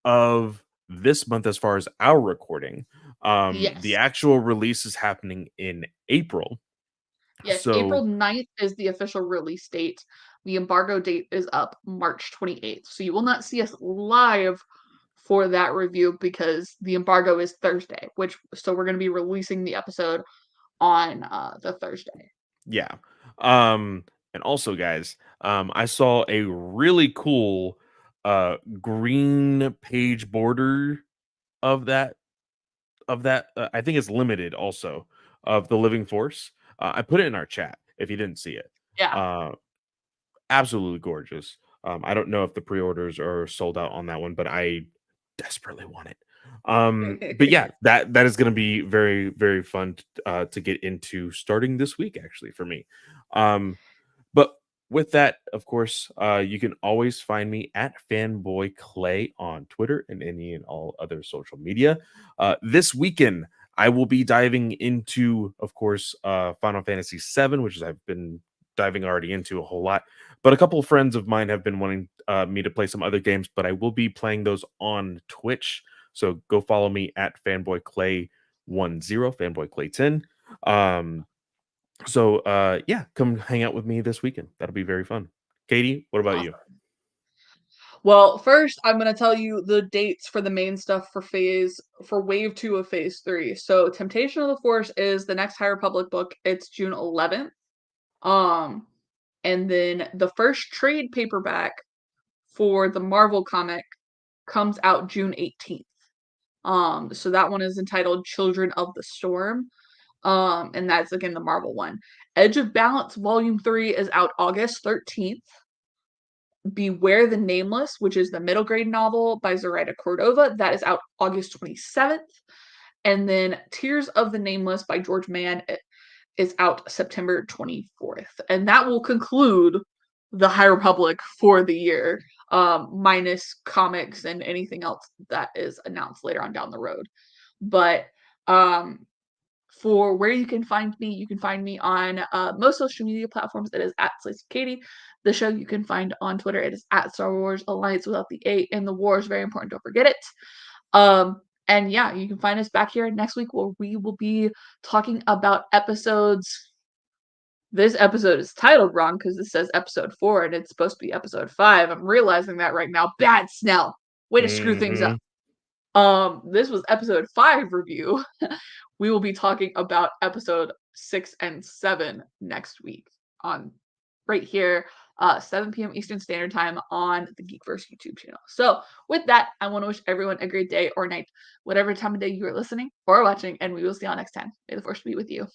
of this month as far as our recording. The Yes. actual release is happening in April. Yes. So, April 9th is the official release date. The embargo date is up March 28th. So you will not see us live for that review because the embargo is Thursday, which so we're going to be releasing the episode on the Thursday. yeah. And also, guys, I saw a really cool green page border of that, I think it's limited also, of the Living Force. I put it in our chat if you didn't see it. Yeah. Uh, Absolutely gorgeous. I don't know if the pre-orders are sold out on that one, but I desperately want it. But yeah, that is going to be very very fun to get into starting this week actually for me. But with that, of course, you can always find me at Fanboy Clay on Twitter and any and all other social media. This weekend, I will be diving into, of course, Final Fantasy VII, which is I've been diving already into a whole lot. But a couple of friends of mine have been wanting me to play some other games, but I will be playing those on Twitch. So go follow me at fanboyclay10, fanboyclay10. Um, yeah, come hang out with me this weekend. That'll be very fun. Katie, what about you? Awesome. Well, first, I'm gonna tell you the dates for the main stuff for wave 2 of phase 3. So Temptation of the Force is the next High Republic book. It's June 11th. Um, and then the first trade paperback for the Marvel comic comes out June 18th. So that one is entitled Children of the Storm. And that's again the Marvel one. Edge of Balance Volume 3 is out August 13th. Beware the Nameless, which is the middle grade novel by Zoraida Cordova, that is out August 27th. And then Tears of the Nameless by George Mann is out September 24th. And that will conclude the High Republic for the year, minus comics and anything else that is announced later on down the road. But um, for where you can find me on most social media platforms. It is at Slice of Katie. The show you can find on Twitter. It is at Star Wars Alliance without the A, and the war is very important. Don't forget it. And yeah, you can find us back here next week where we will be talking about episodes. This episode is titled wrong because this says episode 4 and it's supposed to be episode 5. I'm realizing that right now. Bad Snell. Way to screw things up. Hmm. This was episode 5 review. We will be talking about episode 6 and 7 next week on right here, 7 p.m. Eastern Standard Time on the Geekverse YouTube channel. So, with that, I want to wish everyone a great day or night, whatever time of day you are listening or watching, and we will see you all next time. May the force be with you.